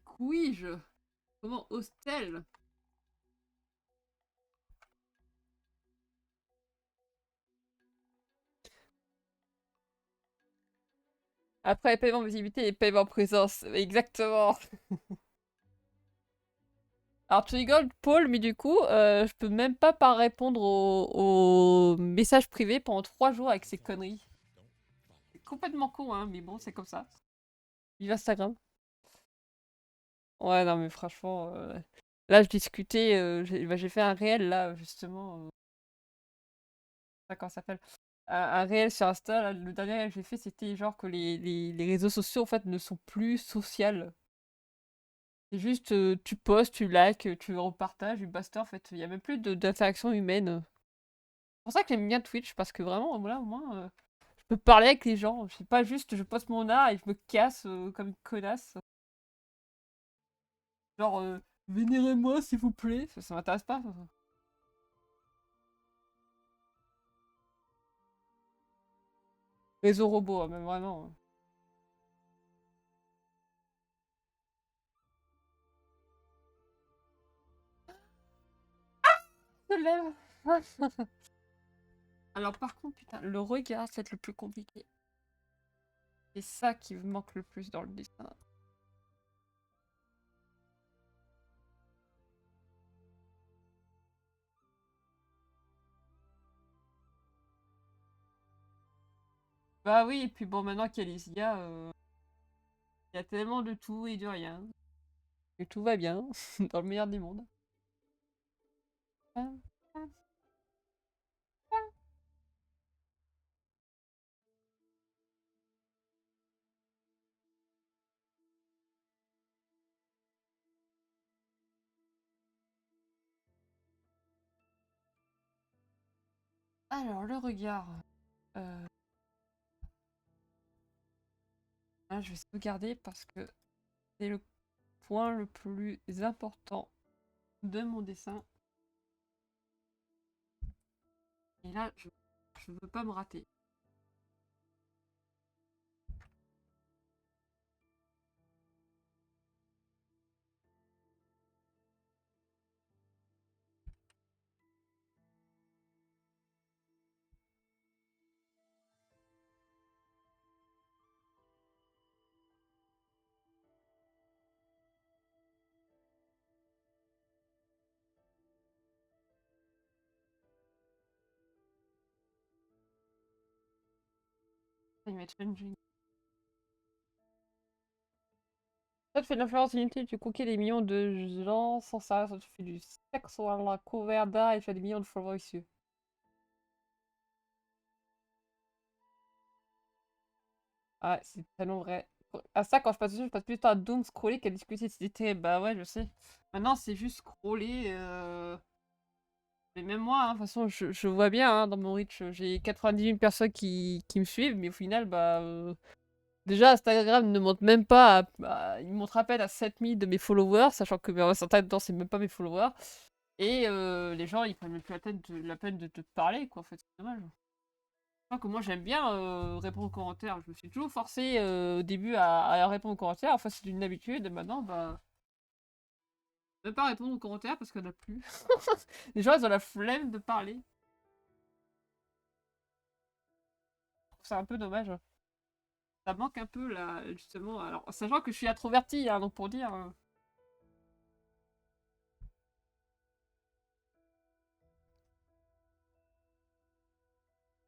Speaker 1: Couille-je? Comment ose-t-elle? Après les paiements visibilité et les paiements présence. Exactement. Alors tu rigoles, Paul, mais du coup, je peux même pas répondre aux messages privés pendant 3 jours avec ces conneries. C'est complètement con, hein, mais bon, c'est comme ça. Vive Instagram. Ouais, non, mais franchement, là, je discutais, j'ai fait un réel, là, justement, comment ça s'appelle? Un réel sur Insta, là, le dernier réel que j'ai fait, c'était genre que les réseaux sociaux, en fait, ne sont plus sociaux. C'est juste, tu postes, tu likes, tu repartages, et basta, en fait. Il y a même plus d'interaction humaine. C'est pour ça que j'aime bien Twitch, parce que vraiment, voilà, au moins, je peux parler avec les gens. C'est pas juste, je poste mon art et je me casse comme une connasse. Genre, vénérez-moi, s'il vous plaît. Ça m'intéresse pas. Ça. Réseau robot, hein, même vraiment. te lève. Alors par contre, putain, le regard, c'est le plus compliqué. C'est ça qui me manque le plus dans le dessin. Bah oui, et puis bon, maintenant qu'il y a les IA, il y a tellement de tout et de rien. Et tout va bien, dans le meilleur des mondes. Alors, le regard. Euh, Là, je vais sauvegarder parce que c'est le point le plus important de mon dessin. Et là, je veux pas me rater. Il va être challenging. Ça te fait de l'influence inutile, tu conquiers des millions de gens sans ça, tu fais du sexe sur la couvert d'art et tu as des millions de followers dessus. Ah, c'est tellement vrai. À ça, quand je passe dessus, je passe plus de temps à doom scroller qu'à discuter de ces idées. Bah ouais, je sais. Maintenant, c'est juste scroller. Mais même moi, hein, de toute façon, je vois bien hein, dans mon reach, j'ai 90 000 personnes qui me suivent, mais au final, bah. Déjà, Instagram ne montre même pas. Il montre à peine à 7000 de mes followers, sachant que certains dedans, c'est même pas mes followers. Et les gens, ils prennent même plus la peine de te parler, quoi, en fait. C'est dommage. Enfin, que moi j'aime bien répondre aux commentaires. Je me suis toujours forcé au début à répondre aux commentaires. Enfin, c'est une habitude. Et maintenant, bah. Ne pas répondre aux commentaires parce qu'il n'y en a plus. Les gens, ils ont la flemme de parler. C'est un peu dommage. Ça manque un peu là, justement. Alors, sachant que je suis introvertie, hein, donc pour dire. Je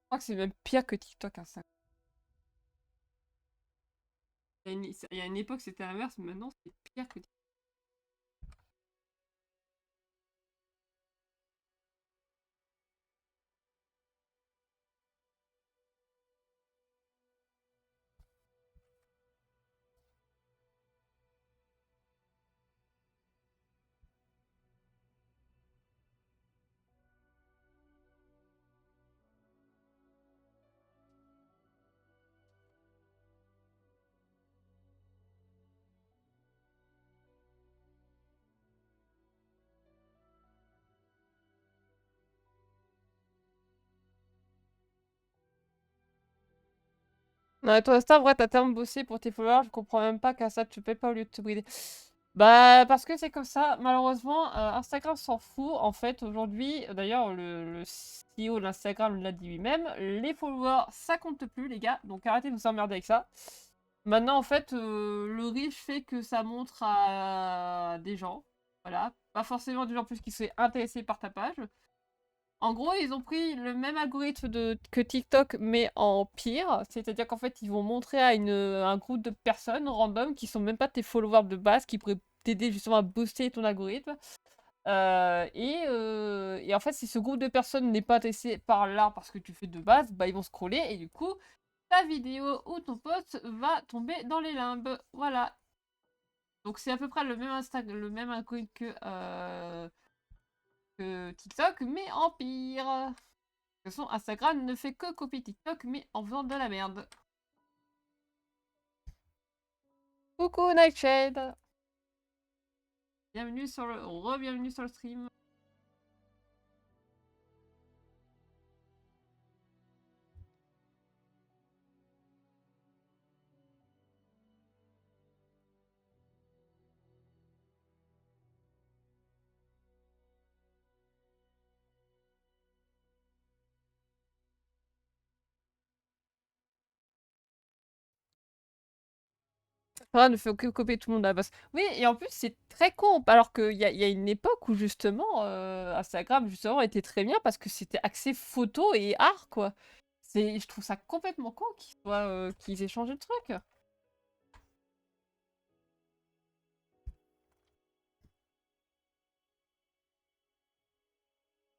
Speaker 1: crois que c'est même pire que TikTok, hein, ça. Il y a une époque, c'était l'inverse, mais maintenant, c'est pire que TikTok. Non, toi, Insta, en vrai, t'as tellement bossé pour tes followers, je comprends même pas qu'à ça, tu payes pas au lieu de te brider. Bah, parce que c'est comme ça. Malheureusement, Instagram s'en fout. En fait, aujourd'hui, d'ailleurs, le CEO d'Instagram l'a dit lui-même, les followers, ça compte plus, les gars. Donc arrêtez de vous emmerder avec ça. Maintenant, en fait, le riche fait que ça montre à des gens. Voilà. Pas forcément des gens plus qui seraient intéressés par ta page. En gros, ils ont pris le même algorithme que TikTok, mais en pire. C'est-à-dire qu'en fait, ils vont montrer à un groupe de personnes random qui sont même pas tes followers de base, qui pourraient t'aider justement à booster ton algorithme. Et en fait, si ce groupe de personnes n'est pas intéressé par l'art parce que tu fais de base, bah ils vont scroller et du coup, ta vidéo ou ton post va tomber dans les limbes. Voilà. Donc c'est à peu près le même algorithme que TikTok, mais en pire. De toute façon, Instagram ne fait que copier TikTok, mais en faisant de la merde. Coucou Nightshade. Bienvenue sur le stream. Voilà, ne fait que copier tout le monde à la base. Oui, et en plus, c'est très con. Alors qu'il y a une époque où justement, Instagram, justement, était très bien parce que c'était axé photo et art, quoi. Je trouve ça complètement con qu'ils aient changé le truc.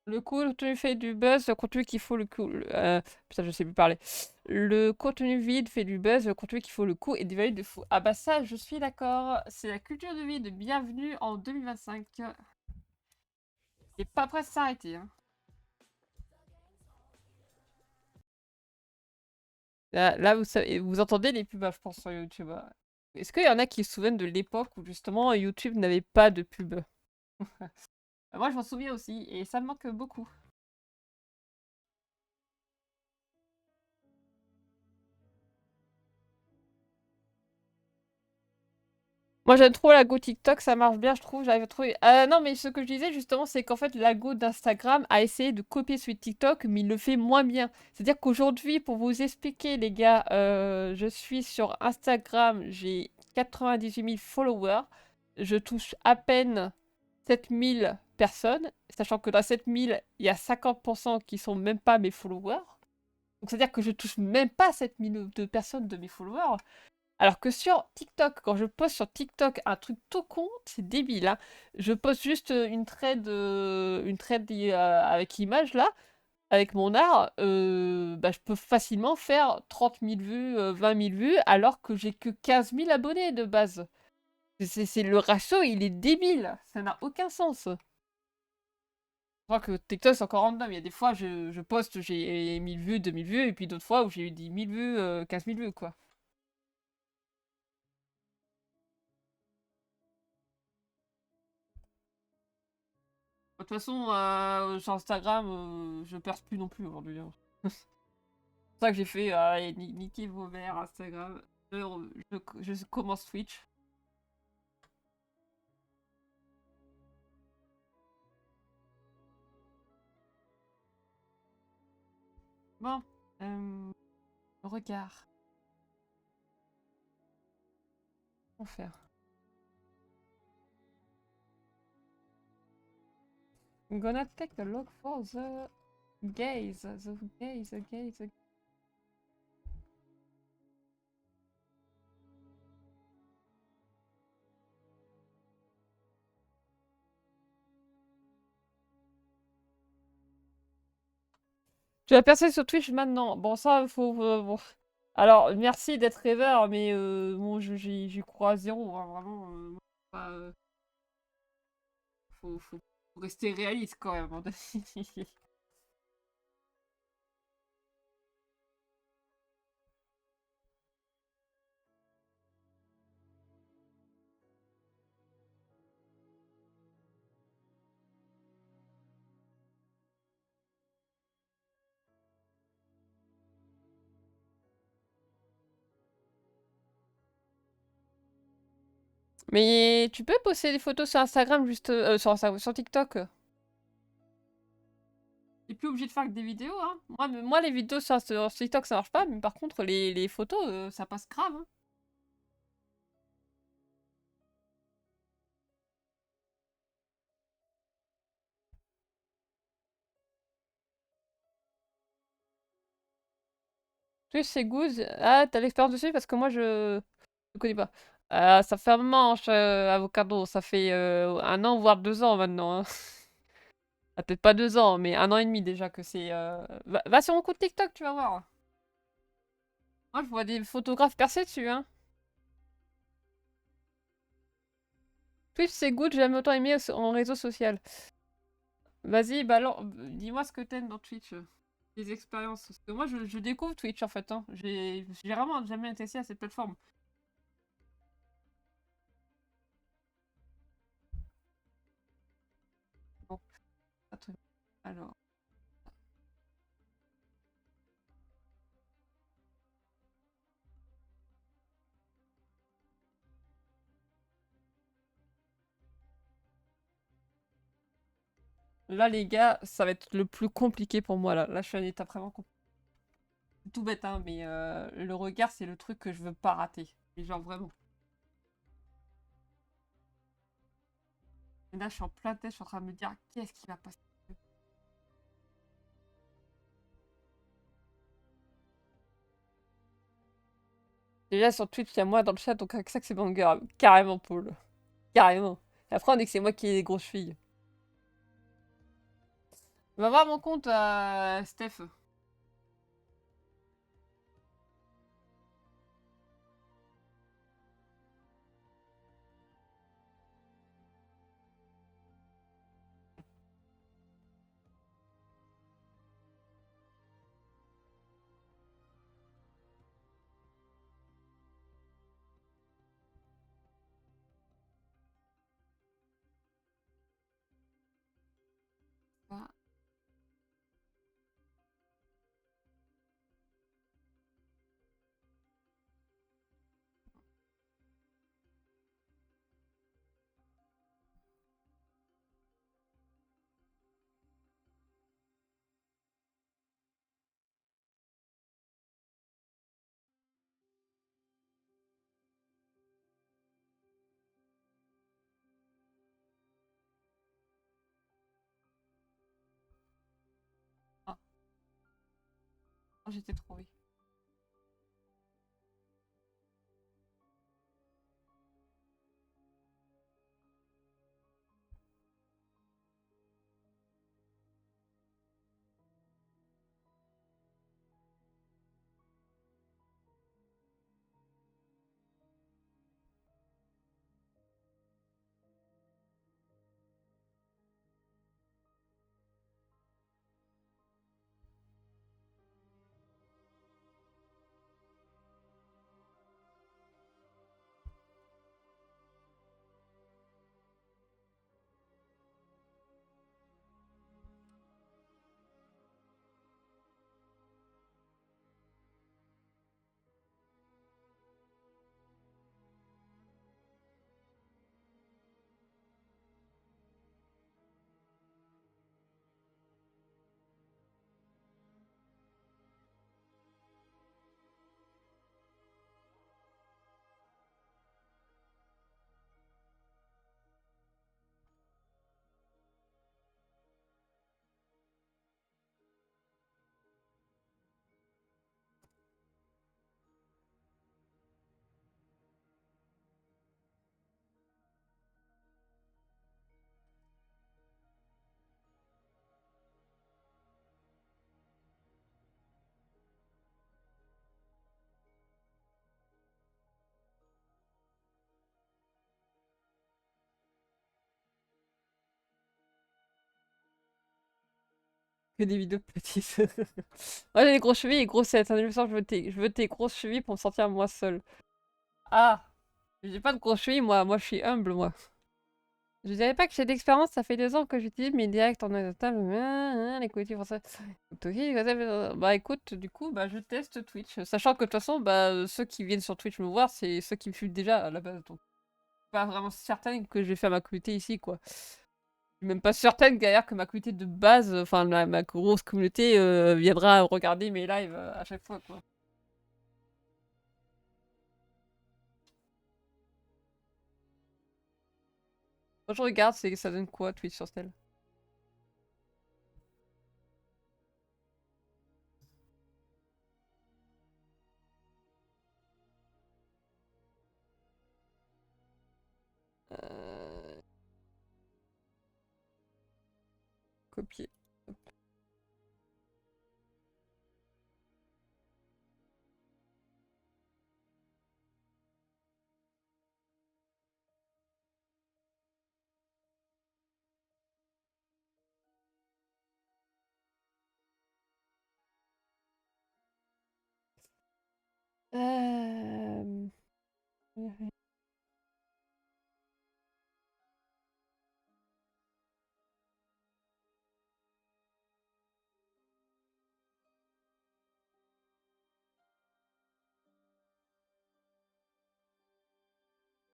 Speaker 1: Le contenu fait du buzz, le contenu qu'il faut le coup. Putain, je sais plus parler. Le contenu vide fait du buzz, le contenu qu'il faut le coup est dévalué de fou. Ah bah ça, je suis d'accord. C'est la culture de vie de bienvenue en 2025. Il est pas prêt de s'arrêter, hein. Là, vous entendez les pubs, je pense, sur YouTube, hein. Est-ce qu'il y en a qui se souviennent de l'époque où justement YouTube n'avait pas de pub? Moi, je m'en souviens aussi, et ça me manque beaucoup. Moi, j'aime trop la go TikTok, ça marche bien, je trouve. J'avais trouvé. Non, mais ce que je disais justement, c'est qu'en fait, la go d'Instagram a essayé de copier celui de TikTok, mais il le fait moins bien. C'est-à-dire qu'aujourd'hui, pour vous expliquer, les gars, je suis sur Instagram, j'ai 98 000 followers. Je touche à peine 7000 personnes, sachant que dans 7000, il y a 50% qui sont même pas mes followers. Donc, c'est-à-dire que je touche même pas 7000 de personnes de mes followers. Alors que sur TikTok, quand je poste sur TikTok un truc tout con, c'est débile, hein. Je poste juste une trade avec image là, avec mon art, bah, je peux facilement faire 30 000 vues, 20 000 vues, alors que j'ai que 15 000 abonnés de base. Le ratio, il est débile, ça n'a aucun sens. Je crois que TikTok c'est encore random, il y a des fois je poste, j'ai 1000 vues, 2000 vues, et puis d'autres fois où j'ai eu 10 000 vues, 15 000 vues quoi. De toute façon, sur Instagram, je perce plus non plus aujourd'hui, hein. C'est pour ça que j'ai fait allez, niquez vos mères Instagram. Je commence Twitch. Bon, regard. Comment faire? I'm gonna take a look for the gaze. The gaze, the gaze, the... Tu vas percer sur Twitch maintenant. Bon, ça, faut... bon. Alors, merci d'être rêveur, mais bon, j'y crois à zéro, hein, vraiment. Pas, faut rester réaliste quand même, hein. Mais tu peux poster des photos sur Instagram, juste sur TikTok. T'es plus obligé de faire que des vidéos, hein. Moi les vidéos sur TikTok, ça marche pas, mais par contre, les photos, ça passe grave, hein. Twitch, c'est good. Ah, t'as l'expérience dessus parce que moi, je connais pas. Ça fait un moment, Avocado. Ça fait 1 an, voire 2 ans maintenant, hein. Ah, peut-être pas 2 ans, mais 1 an et demi déjà que c'est... Va sur mon compte TikTok, tu vas voir. Moi, je vois des photographes percer dessus, hein. Twitch, c'est good, j'ai jamais autant aimé en réseau social. Vas-y, dis-moi ce que t'aimes dans Twitch. Des expériences. Parce que moi, je découvre Twitch, en fait, hein. J'ai vraiment jamais été à cette plateforme. Bon, attends. Alors... Là, les gars, ça va être le plus compliqué pour moi, là. Là, je suis à une étape vraiment compliquée. Tout bête, hein, mais le regard, c'est le truc que je veux pas rater. Mais genre, vraiment. Et là, je suis en plein tête, je suis en train de me dire qu'est-ce qui va passer. Déjà sur Twitch, il y a moi dans le chat, donc avec ça que c'est banger. Carrément, Paul. Carrément. Et après, on dit que c'est moi qui ai les grosses chevilles. Va voir mon compte, Steph. Ah. Ah. Oh, j'étais trouvé. Que des vidéos petites. Moi j'ai des grosses chevilles et grosses têtes. Je veux tes grosses chevilles pour me sentir moi seule. Ah! J'ai pas de grosses chevilles, moi je suis humble, moi. Je dirais pas que j'ai d'expérience, ça fait 2 ans que j'utilise mes directs en horizontal. Les collectifs français. Bah écoute, du coup, bah je teste Twitch. Sachant que de toute façon, bah ceux qui viennent sur Twitch me voir, c'est ceux qui me suivent déjà à la base. Donc, pas vraiment certaine que je vais faire ma communauté ici, quoi. Je suis même pas certaine d'ailleurs que ma communauté de base, enfin ma grosse communauté, viendra regarder mes lives à chaque fois, quoi. Quand je regarde, ça donne quoi Twitch sur Stell? Euh, Copier.